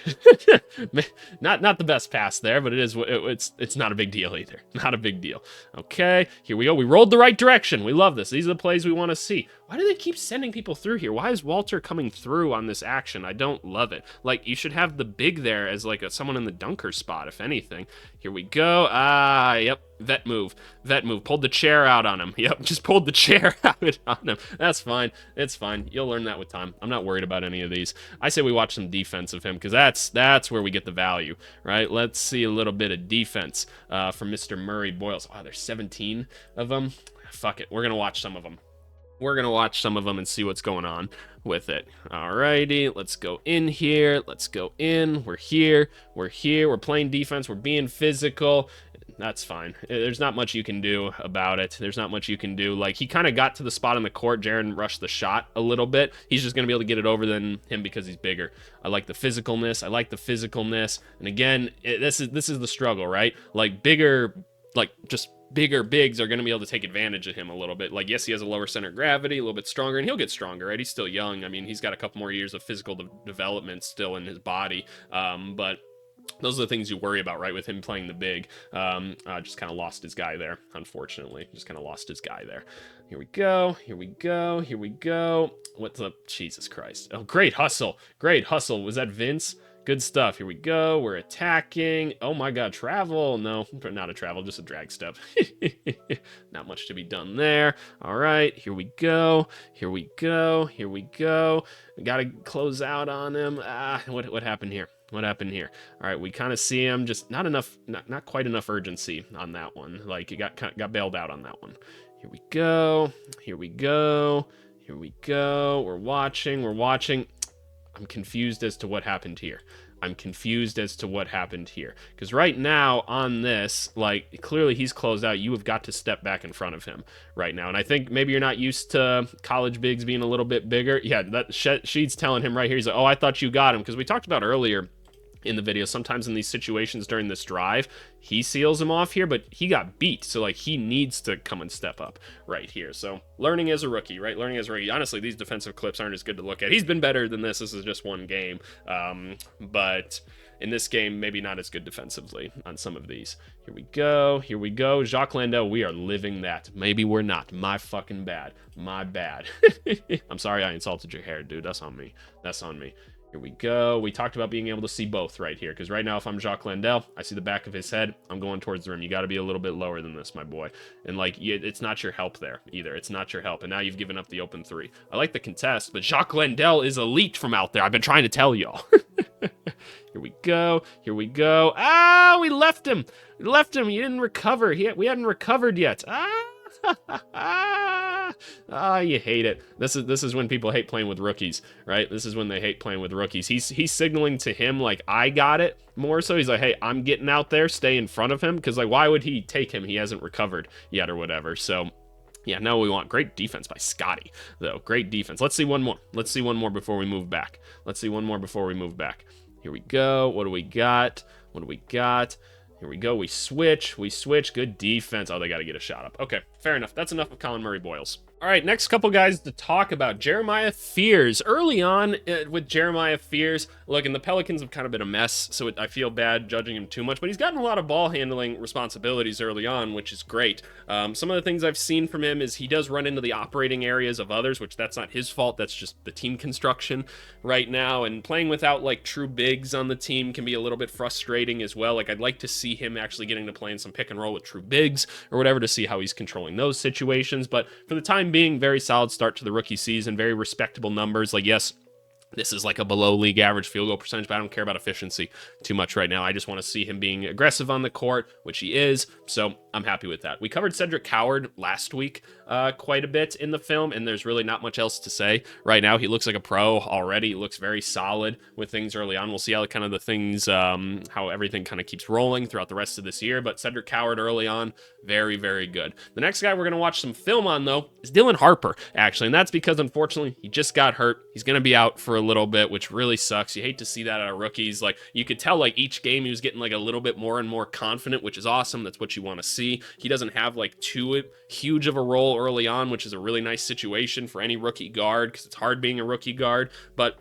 not the best pass there, but it's not a big deal either. Not a big deal. Okay, here we go. We rolled the right direction. We love this. These are the plays we want to see. Why do they keep sending people through here? Why is Walter coming through on this action? I don't love it. Like, you should have the big there as like someone in the dunker spot, if anything. Here we go. Yep. Vet move. Pulled the chair out on him. Yep, just pulled the chair out on him. That's fine. It's fine. You'll learn that with time. I'm not worried about any of these. I say we watch some defense of him because that's where we get the value, right? Let's see a little bit of defense from Mr. Murray Boyles. Oh, there's 17 of them. Fuck it. We're going to watch some of them. We're going to watch some of them and see what's going on with it. Alrighty, let's go in here. Let's go in. We're here. We're here. We're playing defense. We're being physical. That's fine. There's not much you can do about it. There's not much you can do. Like, he kind of got to the spot on the court. Jaren rushed the shot a little bit. He's just going to be able to get it over than him because he's bigger. I like the physicalness. And again, this is the struggle, right? Like, bigger like just bigger bigs are going to be able to take advantage of him a little bit. Like, yes, he has a lower center of gravity, a little bit stronger, and he'll get stronger, right? He's still young. I mean, he's got a couple more years of physical development still in his body. But those are the things you worry about, right? With him playing the big. Just kind of lost his guy there, unfortunately. Just kind of lost his guy there. Here we go. Here we go. Here we go. What's the... Jesus Christ. Oh, great hustle. Great hustle. Was that Vince? Good stuff. Here we go. We're attacking. Oh my god, travel. No, not a travel, just a drag step. Not much to be done there. All right, here we go. Here we go. Here we go. We got to close out on him. What happened here? What happened here? All right, we kind of see him, just not enough, not quite enough urgency on that one. Like, you got bailed out on that one. Here we go. Here we go. Here we go. We're watching. We're watching. I'm confused as to what happened here. I'm confused as to what happened here. Because right now on this, like, clearly he's closed out. You have got to step back in front of him right now. And I think maybe you're not used to college bigs being a little bit bigger. Yeah, that Sheed's telling him right here. He's like, oh, I thought you got him. Because we talked about earlier in the video, sometimes in these situations during this drive, he seals him off here, but he got beat, so like he needs to come and step up right here. So learning as a rookie, right? Learning as a rookie. Honestly, these defensive clips aren't as good to look at. He's been better than this. This is just one game, but in this game, maybe not as good defensively on some of these. Here we go. Here we go. Jacques Landel, we are living that. Maybe we're not. My fucking bad. My bad. I'm sorry I insulted your hair, dude. That's on me. That's on me. Here we go. We talked about being able to see both right here, because right now if I'm Jacques Landel, I see the back of his head, I'm going towards the rim. You got to be a little bit lower than this, my boy. And like, it's not your help there either. It's not your help. And now you've given up the open three. I like the contest, but Jacques Landel is elite from out there. I've been trying to tell y'all. Here we go. Here we go. Ah, we left him. We left him. He didn't recover. We hadn't recovered yet. You hate it. This is when people hate playing with rookies, right? This is when they hate playing with rookies. He's signaling to him like, I got it, more so. He's like, hey, I'm getting out there, stay in front of him, because like, why would he take him? He hasn't recovered yet or whatever. So yeah, now we want great defense by Scotty, though. Great defense. Let's see one more. Let's see one more before we move back. Let's see one more before we move back. Here we go. What do we got? What do we got? Here we go. We switch. We switch. Good defense. Oh, they got to get a shot up. Okay, fair enough. That's enough of Colin Murray Boyles. All right, next couple guys to talk about. Jeremiah Fears. Early on with Jeremiah Fears, look, and the Pelicans have kind of been a mess, so I feel bad judging him too much, but he's gotten a lot of ball handling responsibilities early on, which is great. Some of the things I've seen from him is he does run into the operating areas of others, which that's not his fault. That's just the team construction right now, and playing without like true bigs on the team can be a little bit frustrating as well. Like, I'd like to see him actually getting to play in some pick and roll with true bigs or whatever to see how he's controlling those situations, but for the time being, very solid start to the rookie season, very respectable numbers. Like, yes, this is like a below league average field goal percentage, but I don't care about efficiency too much right now. I just want to see him being aggressive on the court, which he is, so I'm happy with that. We covered Cedric Coward last week quite a bit in the film, and there's really not much else to say right now. He looks like a pro already. He looks very solid with things early on. We'll see how kind of the things, how everything kind of keeps rolling throughout the rest of this year, but Cedric Coward early on, very, very good. The next guy we're going to watch some film on, though, is Dylan Harper, actually, and that's because, unfortunately, he just got hurt. He's going to be out for a little bit, which really sucks. You hate to see that out of rookies. Like, you could tell, like, each game he was getting, like, a little bit more and more confident, which is awesome. That's what you want to see. He doesn't have, like, too huge of a role early on, which is a really nice situation for any rookie guard, because it's hard being a rookie guard, but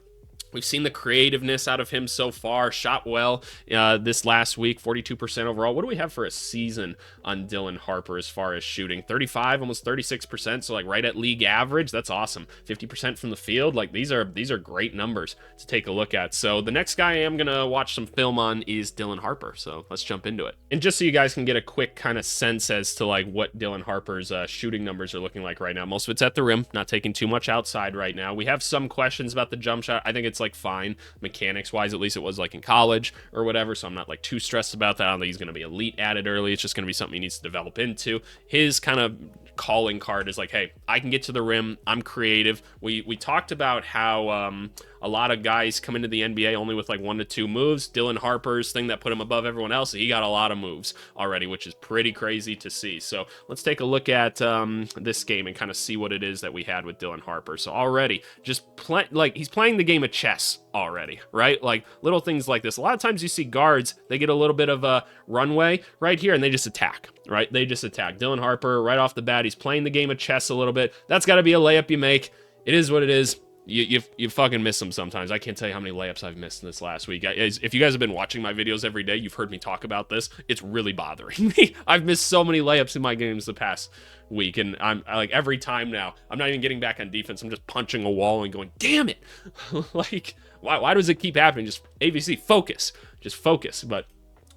we've seen the creativeness out of him so far. Shot well this last week, 42% overall. What do we have for a season on Dylan Harper as far as shooting? 35, almost 36%, so like right at league average. That's awesome. 50% from the field. Like, these are great numbers to take a look at. So the next guy I am going to watch some film on is Dylan Harper. So let's jump into it. And just so you guys can get a quick kind of sense as to like what Dylan Harper's shooting numbers are looking like right now. Most of it's at the rim, not taking too much outside right now. We have some questions about the jump shot. I think it's like fine mechanics wise, at least it was like in college or whatever, so I'm not like too stressed about that. I don't think he's going to be elite at it early. It's just going to be something he needs to develop into. His kind of calling card is like, hey, I can get to the rim, I'm creative. We talked about how a lot of guys come into the NBA only with like 1 to 2 moves. Dylan Harper's thing that put him above everyone else, he got a lot of moves already, which is pretty crazy to see. So let's take a look at this game and kind of see what it is that we had with Dylan Harper. So already just like he's playing the game of chess chess already, right? Like little things like this. A lot of times you see guards, they get a little bit of a runway right here and they just attack, right? They just attack. Dylan Harper, right off the bat, he's playing the game of chess a little bit. That's got to be a layup you make. It is what it is. You fucking miss them sometimes. I can't tell you how many layups I've missed in this last week. If you guys have been watching my videos every day, you've heard me talk about this. It's really bothering me. I've missed so many layups in my games the past week, and I'm like every time now, I'm not even getting back on defense. I'm just punching a wall and going, damn it. Like, why does it keep happening? Just AVC, focus. Just focus. But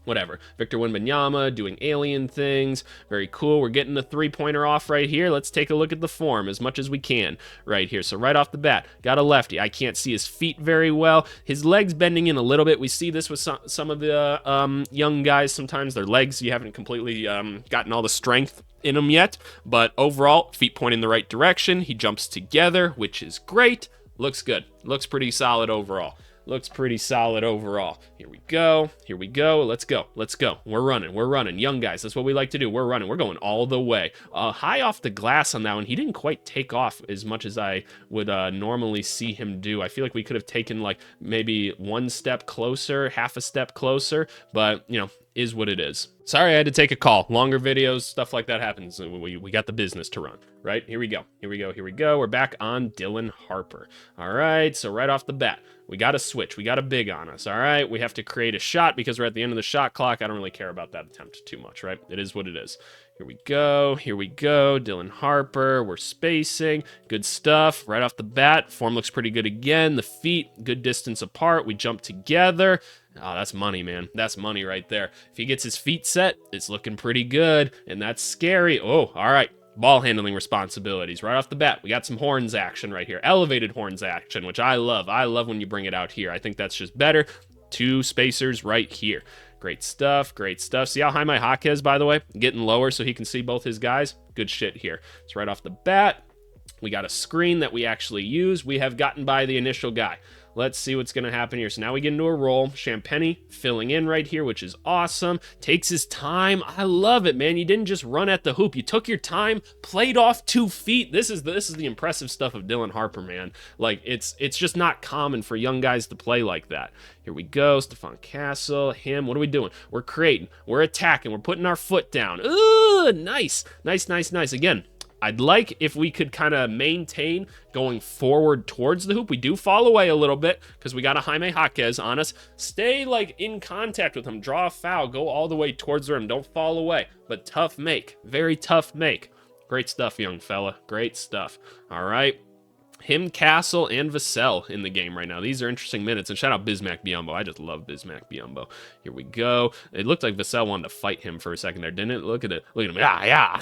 whatever. Victor Wembanyama doing alien things. Very cool. We're getting the three-pointer off right here. Let's take a look at the form as much as we can right here. So right off the bat, got a lefty. I can't see his feet very well. His legs bending in a little bit. We see this with some of the young guys. Sometimes their legs, you haven't completely gotten all the strength in them yet. But overall, feet point in the right direction. He jumps together, which is great. Looks good. Looks pretty solid overall. Looks pretty solid overall. Here we go. Here we go. Let's go. Let's go. We're running. We're running. Young guys, that's what we like to do. We're running. We're going all the way. High off the glass on that one. He didn't quite take off as much as I would normally see him do. I feel like we could have taken like maybe one step closer, half a step closer, but you know, is what it is. Sorry, I had to take a call. Longer videos, stuff like that happens. We got the business to run, right? Here we go. Here we go. Here we go. We're back on Dylan Harper. All right, so right off the bat, we got a switch. We got a big on us, all right? We have to create a shot because we're at the end of the shot clock. I don't really care about that attempt too much, right? It is what it is. Here we go. Here we go. Dylan Harper. We're spacing. Good stuff. Right off the bat, form looks pretty good again. The feet, good distance apart. We jump together. Oh, that's money, man. That's money right there. If he gets his feet set, it's looking pretty good, and that's scary. Oh, all right. Ball handling responsibilities. Right off the bat, we got some horns action right here. Elevated horns action, which I love. I love when you bring it out here. I think that's just better. 2 spacers right here. Great stuff. Great stuff. See how high my hock is, by the way? Getting lower so he can see both his guys. Good shit here. So right off the bat, we got a screen that we actually use. We have gotten by the initial guy. Let's see what's going to happen here. So now we get into a roll. Champagny filling in right here, which is awesome. Takes his time. I love it, man. You didn't just run at the hoop. You took your time, played off 2 feet. This is the impressive stuff of Dylan Harper, man. Like, it's just not common for young guys to play like that. Here we go. Stephon Castle, him. What are we doing? We're creating. We're attacking. We're putting our foot down. Ooh, nice. Nice, nice, nice. Again, I'd like if we could kind of maintain going forward towards the hoop. We do fall away a little bit because we got a Jaime Jaquez on us. Stay like in contact with him. Draw a foul. Go all the way towards the rim. Don't fall away. But tough make. Very tough make. Great stuff, young fella. Great stuff. All right. Him, Castle, and Vassell in the game right now. These are interesting minutes. And shout out Bismack Biyombo. I just love Bismack Biyombo. Here we go. It looked like Vassell wanted to fight him for a second there, didn't it? Look at it. Look at him. Yeah.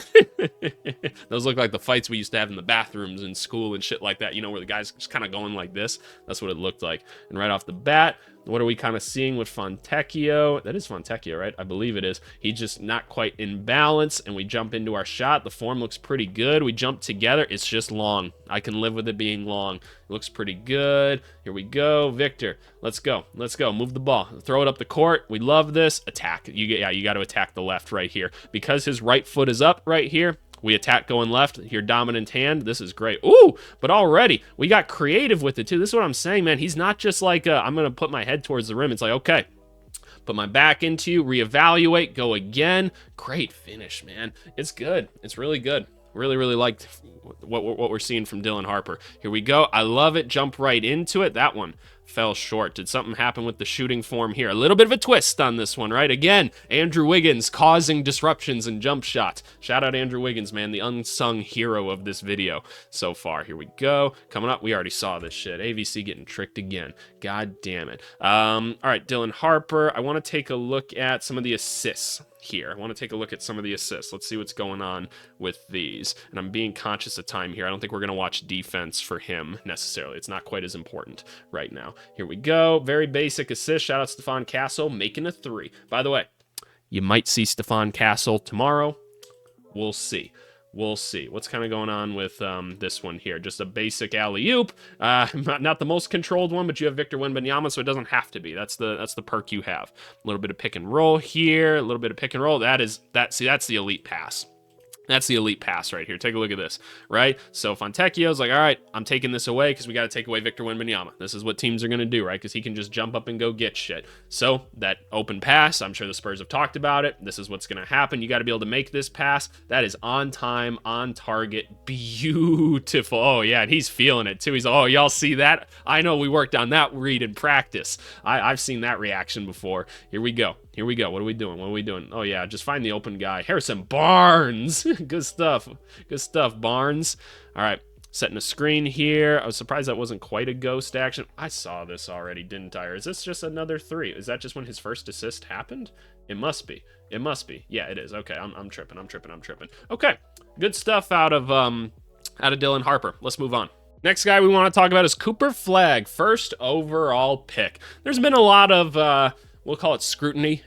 Those look like the fights we used to have in the bathrooms in school and shit like that. You know, where the guys just kind of going like this. That's what it looked like. And right off the bat, what are we kind of seeing with Fontecchio? That is Fontecchio, right? I believe it is. He's just not quite in balance, and we jump into our shot. The form looks pretty good. We jump together. It's just long. I can live with it being long. It looks pretty good. Here we go. Victor, let's go. Let's go. Move the ball. Throw it up the court. We love this. Attack. You got to attack the left right here. Because his right foot is up right here, we attack going left, your dominant hand. This is great. Ooh, but already we got creative with it too. This is what I'm saying, man. He's not just like, I'm going to put my head towards the rim. It's like, okay, put my back into you, reevaluate, go again. Great finish, man. It's good. It's really good. Really, really liked what we're seeing from Dylan Harper. Here we go. I love it. Jump right into it. That one fell short. Did something happen with the shooting form here? A little bit of a twist on this one, right? Again, Andrew Wiggins causing disruptions in jump shots. Shout out Andrew Wiggins, man, the unsung hero of this video so far. Here we go. Coming up, we already saw this shit. AVC getting tricked again. God damn it. All right, Dylan Harper. I want to take a look at some of the assists here. I want to take a look at some of the assists. Let's see what's going on with these. And I'm being conscious of time here. I don't think we're going to watch defense for him necessarily. It's not quite as important right now. Here we go. Very basic assist. Shout out Stephon Castle making a 3. By the way, you might see Stephon Castle tomorrow. We'll see. We'll see. What's kind of going on with this one here? Just a basic alley-oop. Not the most controlled one, but you have Victor Wembanyama, so it doesn't have to be. That's the perk you have. A little bit of pick and roll here. A little bit of pick and roll. That's the elite pass. That's the elite pass right here. Take a look at this, right? So Fontecchio's like, all right, I'm taking this away because we got to take away Victor Wembanyama. This is what teams are going to do, right? Because he can just jump up and go get shit. So that open pass, I'm sure the Spurs have talked about it. This is what's going to happen. You got to be able to make this pass. That is on time, on target, beautiful. Oh, yeah, and he's feeling it, too. He's like, oh, y'all see that? I know we worked on that read in practice. I've seen that reaction before. Here we go. Here we go. What are we doing? What are we doing? Oh, yeah, just find the open guy. Harrison Barnes. Good stuff. Good stuff, Barnes. All right, setting a screen here. I was surprised that wasn't quite a ghost action. I saw this already, didn't I? Or is this just another 3? Is that just when his first assist happened? It must be. It must be. Yeah, it is. Okay, I'm tripping. Okay, good stuff out of Dylan Harper. Let's move on. Next guy we want to talk about is Cooper Flagg, first overall pick. There's been a lot of we'll call it scrutiny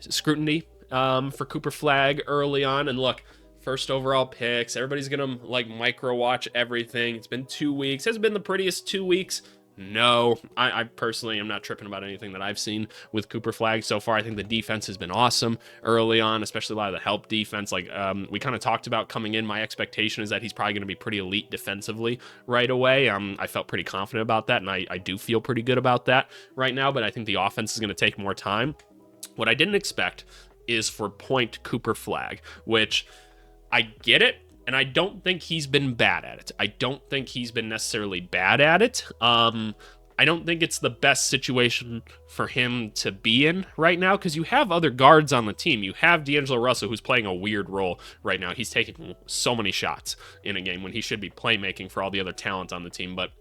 for Cooper Flagg early on. And look, first overall picks, everybody's gonna like micro watch everything. It's been 2 weeks. Has it been the prettiest 2 weeks? No, I personally am not tripping about anything that I've seen with Cooper Flagg so far. I think the defense has been awesome early on, especially a lot of the help defense. Like we kind of talked about coming in, my expectation is that he's probably going to be pretty elite defensively right away. I felt pretty confident about that, and I do feel pretty good about that right now, but I think the offense is going to take more time. What I didn't expect is for point Cooper Flagg, which I get it. And I don't think he's been bad at it. I don't think he's been necessarily bad at it. I don't think it's the best situation for him to be in right now because you have other guards on the team. You have D'Angelo Russell, who's playing a weird role right now. He's taking so many shots in a game when he should be playmaking for all the other talent on the team. But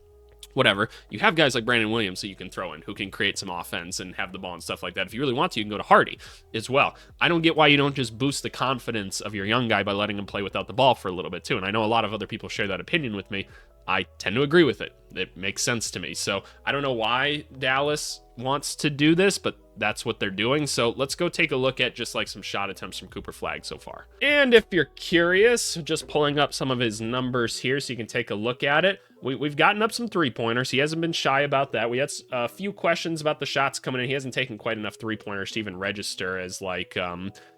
whatever. You have guys like Brandon Williams that you can throw in who can create some offense and have the ball and stuff like that. If you really want to, you can go to Hardy as well. I don't get why you don't just boost the confidence of your young guy by letting him play without the ball for a little bit too. And I know a lot of other people share that opinion with me. I tend to agree with it. It makes sense to me. So I don't know why Dallas wants to do this, but that's what they're doing. So let's go take a look at just like some shot attempts from Cooper Flagg so far. And if you're curious, just pulling up some of his numbers here so you can take a look at it. We've gotten up some three-pointers. He hasn't been shy about that. We had a few questions about the shots coming in. He hasn't taken quite enough three-pointers to even register as like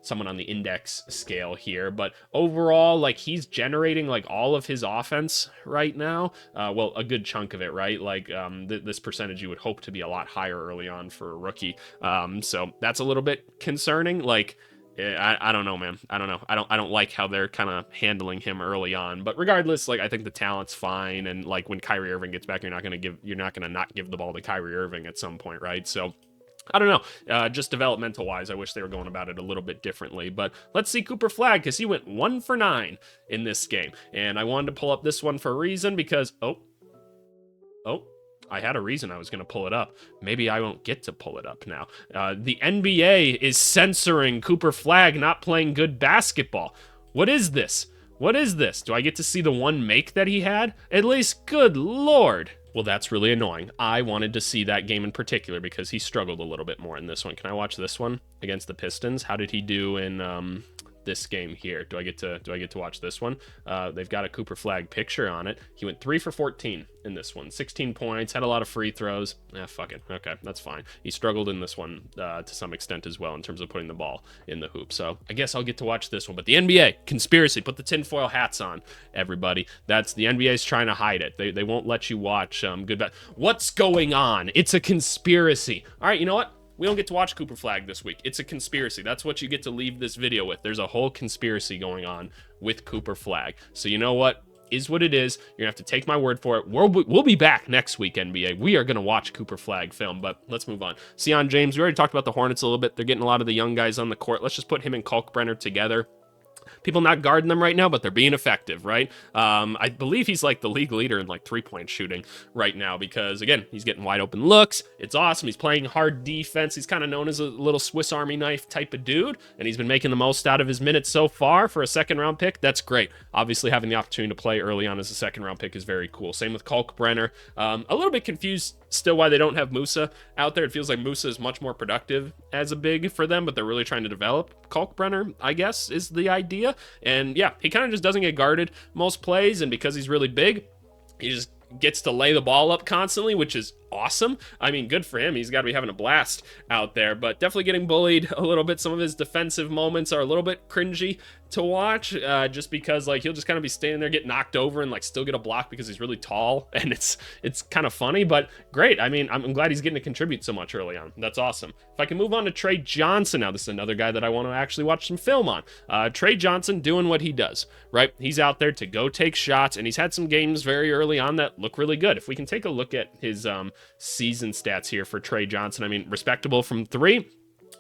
someone on the index scale here. But overall, like he's generating like all of his offense right now. Well, a good chunk of it, right? Like this percentage you would hope to be a lot higher early on for a rookie. So that's a little bit concerning. Like, I don't know, man. I don't know. I don't like how they're kind of handling him early on. But regardless, like I think the talent's fine. And like when Kyrie Irving gets back, you're not gonna not give the ball to Kyrie Irving at some point, right? So I don't know. Just developmental wise, I wish they were going about it a little bit differently. But let's see Cooper Flagg because he went 1 for 9 in this game, and I wanted to pull up this one for a reason because I had a reason I was going to pull it up. Maybe I won't get to pull it up now. The NBA is censoring Cooper Flagg not playing good basketball. What is this? What is this? Do I get to see the one make that he had? At least, good Lord. Well, that's really annoying. I wanted to see that game in particular because he struggled a little bit more in this one. Can I watch this one against the Pistons? How did he do in this game here? Do I get to watch this one? They've got a Cooper Flagg picture on it. He went 3 for 14 in this one. 16 points, had a lot of free throws. Fuck it. Okay, that's fine. He struggled in this one to some extent as well in terms of putting the ball in the hoop. So I guess I'll get to watch this one. But the NBA, conspiracy, put the tinfoil hats on, everybody. That's the NBA's trying to hide it. They won't let you watch What's going on? It's a conspiracy. All right, you know what? We don't get to watch Cooper Flagg this week. It's a conspiracy. That's what you get to leave this video with. There's a whole conspiracy going on with Cooper Flagg. So you know what? Is what it is. You're going to have to take my word for it. We'll be back next week, NBA. We are going to watch Cooper Flagg film, but let's move on. Sion James, we already talked about the Hornets a little bit. They're getting a lot of the young guys on the court. Let's just put him and Kalkbrenner together. People not guarding them right now, but they're being effective, right? I believe he's like the league leader in like 3-point shooting right now because, again, he's getting wide open looks. It's awesome. He's playing hard defense. He's kind of known as a little Swiss Army knife type of dude, and he's been making the most out of his minutes so far for a second-round pick. That's great. Obviously, having the opportunity to play early on as a second-round pick is very cool. Same with Kalkbrenner. A little bit confused still why they don't have Musa out there. It feels like Musa is much more productive as a big for them, but they're really trying to develop Kalkbrenner, I guess, is the idea. And yeah, he kind of just doesn't get guarded most plays, and because he's really big, he just gets to lay the ball up constantly, which is awesome. I mean, good for him. He's got to be having a blast out there, but definitely getting bullied a little bit. Some of his defensive moments are a little bit cringy to watch, just because like he'll just kind of be standing there, get knocked over, and like still get a block because he's really tall, and it's kind of funny, but great. I mean, I'm glad he's getting to contribute so much early on. That's awesome. If I can move on to Trey Johnson now, this is another guy that I want to actually watch some film on. Trey Johnson doing what he does, right? He's out there to go take shots, and he's had some games very early on that look really good. If we can take a look at his season stats here for Trey Johnson, I mean, respectable from three.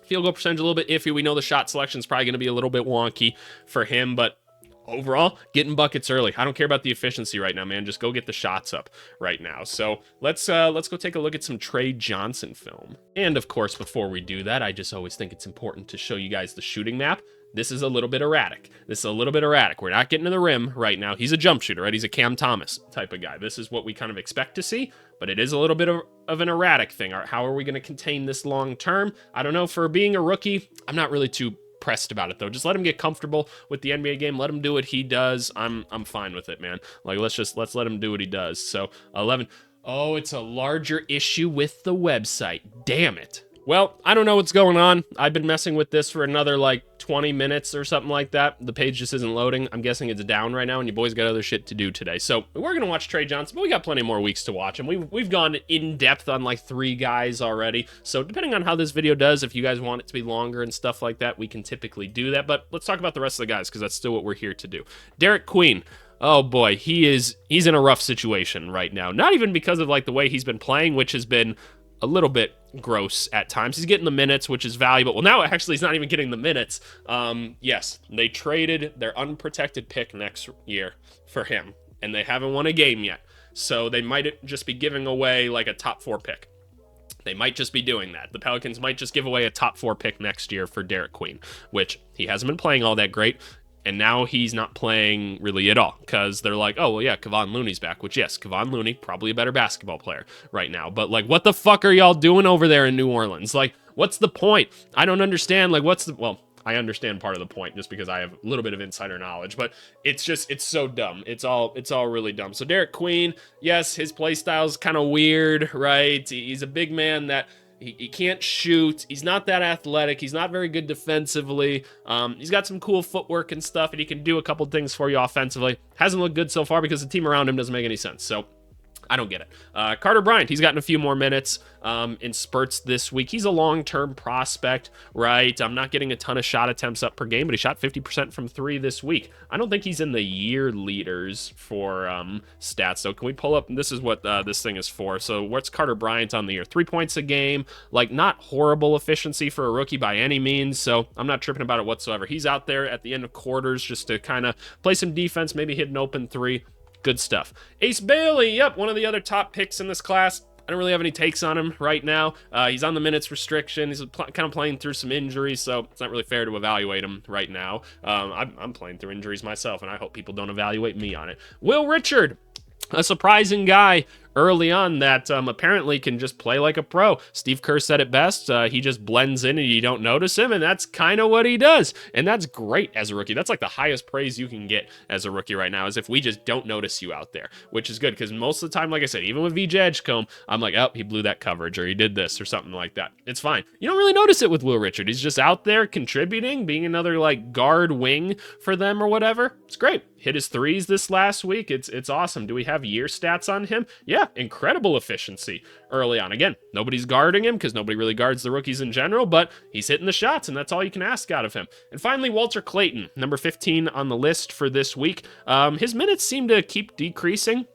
Field goal percentage a little bit iffy. We know the shot selection is probably going to be a little bit wonky for him, but overall, getting buckets early. I don't care about the efficiency right now, man. Just go get the shots up right now. So let's go take a look at some Trey Johnson film. And of course, before we do that, I just always think it's important to show you guys the shooting map. This is a little bit erratic. We're not getting to the rim right now. He's a jump shooter, right? He's a Cam Thomas type of guy. This is what we kind of expect to see, but it is a little bit of an erratic thing. How are we going to contain this long term? I don't know. For being a rookie, I'm not really too pressed about it though. Just let him get comfortable with the NBA game. Let him do what he does. I'm fine with it, man. Like let's let him do what he does. So 11. Oh, it's a larger issue with the website. Damn it. Well, I don't know what's going on. I've been messing with this for another like 20 minutes or something like that. The page just isn't loading. I'm guessing it's down right now, and you boys got other shit to do today. So we're gonna watch Trey Johnson, but we got plenty more weeks to watch, and we've gone in depth on like 3 guys already. So depending on how this video does, if you guys want it to be longer and stuff like that, we can typically do that. But let's talk about the rest of the guys, because that's still what we're here to do. Derek Queen. Oh boy, he's in a rough situation right now. Not even because of like the way he's been playing, which has been a little bit gross at times. He's getting the minutes, which is valuable. Well, now actually he's not even getting the minutes. Yes, they traded their unprotected pick next year for him, and they haven't won a game yet. So they might just be giving away like a top 4 pick. They might just be doing that. The Pelicans might just give away a top 4 pick next year for Derek Queen, which he hasn't been playing all that great. And now he's not playing really at all, because they're like, oh, well, yeah, Kevon Looney's back, which, yes, Kevon Looney, probably a better basketball player right now. But, like, what the fuck are y'all doing over there in New Orleans? Like, what's the point? I don't understand. Like, well, I understand part of the point just because I have a little bit of insider knowledge, but it's so dumb. It's all really dumb. So Derek Queen, yes, his play style's kind of weird, right? He's a big man that he can't shoot. He's not that athletic. He's not very good defensively. He's got some cool footwork and stuff, and he can do a couple things for you offensively. Hasn't looked good so far because the team around him doesn't make any sense. So I don't get it. Carter Bryant, he's gotten a few more minutes in spurts this week. He's a long-term prospect, right? I'm not getting a ton of shot attempts up per game, but he shot 50% from 3 this week. I don't think he's in the year leaders for stats. So can we pull up? This is what this thing is for. So what's Carter Bryant on the year? 3 points a game. Like, not horrible efficiency for a rookie by any means, so I'm not tripping about it whatsoever. He's out there at the end of quarters just to kind of play some defense, maybe hit an open 3. Good stuff. Ace Bailey, yep, one of the other top picks in this class. I don't really have any takes on him right now. He's on the minutes restriction. He's kind of playing through some injuries, so it's not really fair to evaluate him right now. I'm playing through injuries myself, and I hope people don't evaluate me on it. Will Richard, a surprising guy early on that apparently can just play like a pro. Steve Kerr said it best. He just blends in and you don't notice him, and that's kind of what he does. And that's great as a rookie. That's like the highest praise you can get as a rookie right now, is if we just don't notice you out there, which is good, because most of the time, like I said, even with VJ Edgecombe, I'm like, oh, he blew that coverage, or he did this, or something like that. It's fine. You don't really notice it with Will Richard. He's just out there contributing, being another like guard wing for them or whatever. It's great. Hit his 3s this last week. It's awesome. Do we have year stats on him? Yeah, incredible efficiency early on. Again, nobody's guarding him because nobody really guards the rookies in general, but he's hitting the shots, and that's all you can ask out of him. And finally, Walter Clayton, number 15 on the list for this week. His minutes seem to keep decreasing.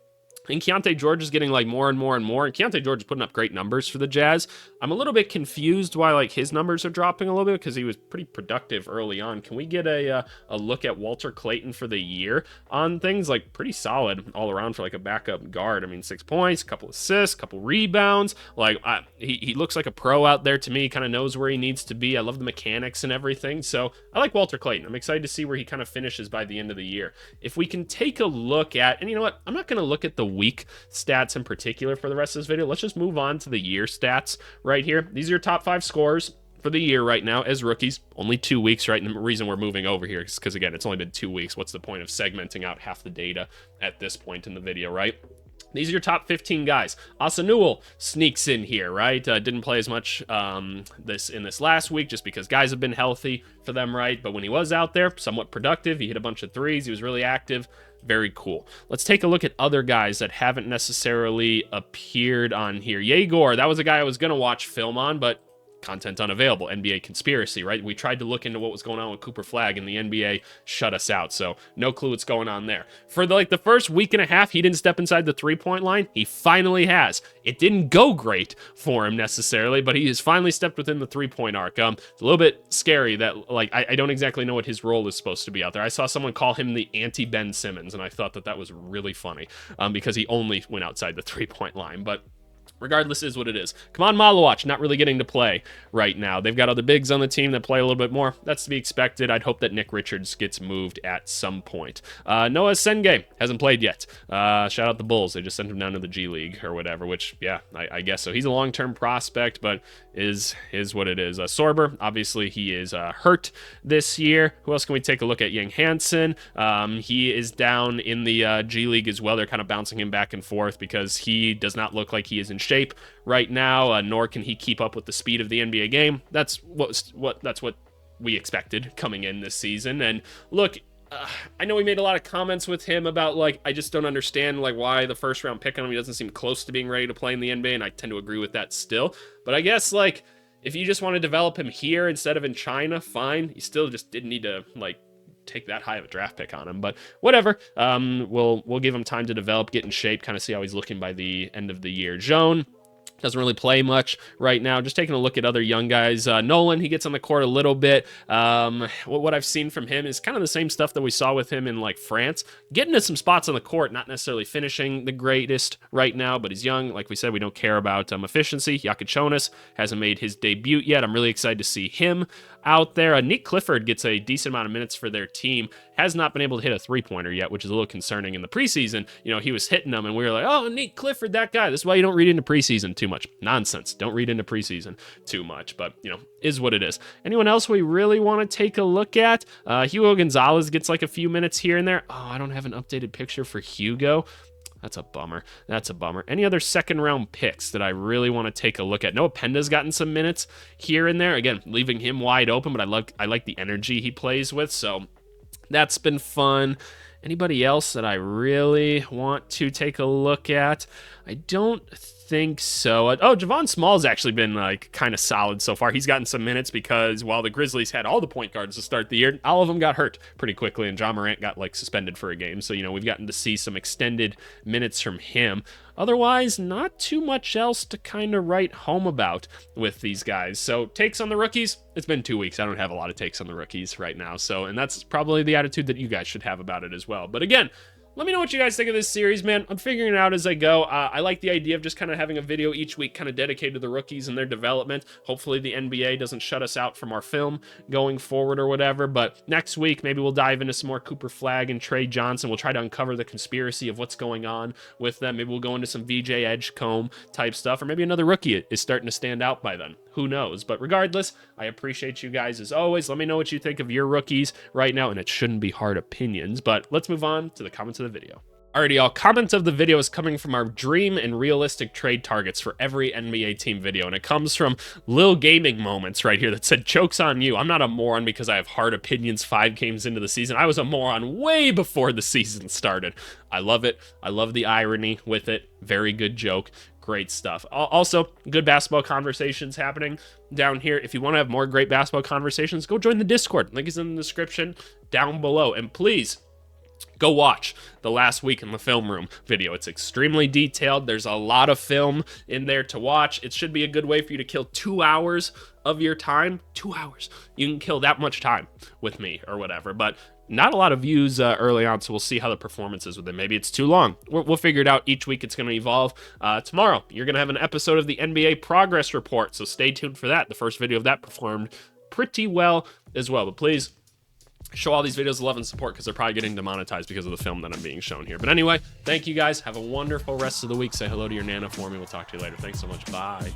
And Keontae George is getting like more and more and more. And Keontae George is putting up great numbers for the Jazz. I'm a little bit confused why like his numbers are dropping a little bit, because he was pretty productive early on. Can we get a look at Walter Clayton for the year on things? Like pretty solid all around for like a backup guard. I mean, 6 points, a couple assists, a couple rebounds. Like he looks like a pro out there to me. Kind of knows where he needs to be. I love the mechanics and everything. So I like Walter Clayton. I'm excited to see where he kind of finishes by the end of the year. If we can take a look at, and you know what, I'm not going to look at the week stats in particular for the rest of this video. Let's just move on to the year stats right here. These are your top 5 scores for the year right now as rookies. Only 2 weeks, right? And the reason we're moving over here is because, again, it's only been 2 weeks. What's the point of segmenting out half the data at this point in the video, right? These are your top 15 guys. Asanuel sneaks in here, right? Didn't play as much in this last week just because guys have been healthy for them, right? But when he was out there, somewhat productive. He hit a bunch of threes. He was really active. Very cool. Let's take a look at other guys that haven't necessarily appeared on here. Yegor, that was a guy I was going to watch film on, but content unavailable. NBA conspiracy, right? We tried to look into what was going on with Cooper Flagg, and the NBA shut us out, so no clue what's going on there. For the first week and a half, he didn't step inside the three-point line. He finally has. It didn't go great for him necessarily, but he has finally stepped within the three-point arc. It's a little bit scary that, I don't exactly know what his role is supposed to be out there. I saw someone call him the anti-Ben Simmons, and I thought that was really funny because he only went outside the three-point line, but regardless, is what it is. Come on, Malawach, not really getting to play right now. They've got other bigs on the team that play a little bit more. That's to be expected. I'd hope that Nick Richards gets moved at some point. Noah Senge hasn't played yet. Shout out the Bulls. They just sent him down to the G League or whatever, which, yeah, I guess so. He's a long-term prospect, but is what it is. Sorber, obviously, he is hurt this year. Who else can we take a look at? Yang Hansen. He is down in the G League as well. They're kind of bouncing him back and forth because he does not look like he is in shape right now, nor can he keep up with the speed of the NBA game. That's what we expected coming in this season. And look, I know we made a lot of comments with him about, I just don't understand, why the first round pick on him. He doesn't seem close to being ready to play in the NBA, and I tend to agree with that still. But I guess, if you just want to develop him here instead of in China, fine. You still just didn't need to, take that high of a draft pick on him, but whatever. We'll give him time to develop, get in shape, kind of see how he's looking by the end of the year. Joan doesn't really play much right now. Just taking a look at other young guys. Nolan, he gets on the court a little bit. What I've seen from him is kind of the same stuff that we saw with him in France. Getting to some spots on the court, not necessarily finishing the greatest right now, but he's young. Like we said, we don't care about efficiency. Yakachonis hasn't made his debut yet. I'm really excited to see him out there. Nick Clifford gets a decent amount of minutes for their team. Has not been able to hit a three-pointer yet, which is a little concerning. In the preseason, he was hitting them, and we were like, oh, Nick Clifford, that guy. This is why you don't read into preseason too much. Nonsense. Don't read into preseason too much, but, is what it is. Anyone else we really want to take a look at? Hugo Gonzalez gets a few minutes here and there. Oh, I don't have an updated picture for Hugo. That's a bummer. Any other second-round picks that I really want to take a look at? Noah Penda's gotten some minutes here and there. Again, leaving him wide open, but I like the energy he plays with, so that's been fun. Anybody else that I really want to take a look at? I don't think so. Javon Small's actually been kind of solid so far. He's gotten some minutes because while the Grizzlies had all the point guards to start the year, all of them got hurt pretty quickly, and John Morant got suspended for a game. So, we've gotten to see some extended minutes from him. Otherwise, not too much else to kind of write home about with these guys. So, takes on the rookies? It's been 2 weeks. I don't have a lot of takes on the rookies right now. So, and that's probably the attitude that you guys should have about it as well. But again, let me know what you guys think of this series, man. I'm figuring it out as I go. I like the idea of just kind of having a video each week kind of dedicated to the rookies and their development. Hopefully the NBA doesn't shut us out from our film going forward or whatever. But next week, maybe we'll dive into some more Cooper Flagg and Trey Johnson. We'll try to uncover the conspiracy of what's going on with them. Maybe we'll go into some VJ Edgecombe type stuff, or maybe another rookie is starting to stand out by then. Who knows? But regardless, I appreciate you guys as always. Let me know what you think of your rookies right now, and it shouldn't be hard opinions. But let's move on to the comments of the video. Alrighty, y'all. Comment of the video is coming from our dream and realistic trade targets for every NBA team video, and it comes from Lil Gaming Moments right here that said, "Joke's on you. I'm not a moron because I have hard opinions 5 games into the season. I was a moron way before the season started." I love it. I love the irony with it. Very good joke. Great stuff. Also, good basketball conversations happening down here. If you want to have more great basketball conversations, go join the Discord. Link is in the description down below. And please, go watch the Last Week in the Film Room video. It's extremely detailed. There's a lot of film in there to watch. It should be a good way for you to kill 2 hours of your time. 2 hours. You can kill that much time with me or whatever. But not a lot of views early on, so we'll see how the performance is with it. Maybe it's too long. We'll figure it out. Each week it's going to evolve. Tomorrow, you're going to have an episode of the NBA Progress Report, so stay tuned for that. The first video of that performed pretty well as well. But please, show all these videos love and support because they're probably getting demonetized because of the film that I'm being shown here. But anyway, thank you guys. Have a wonderful rest of the week. Say hello to your Nana for me. We'll talk to you later. Thanks so much. Bye.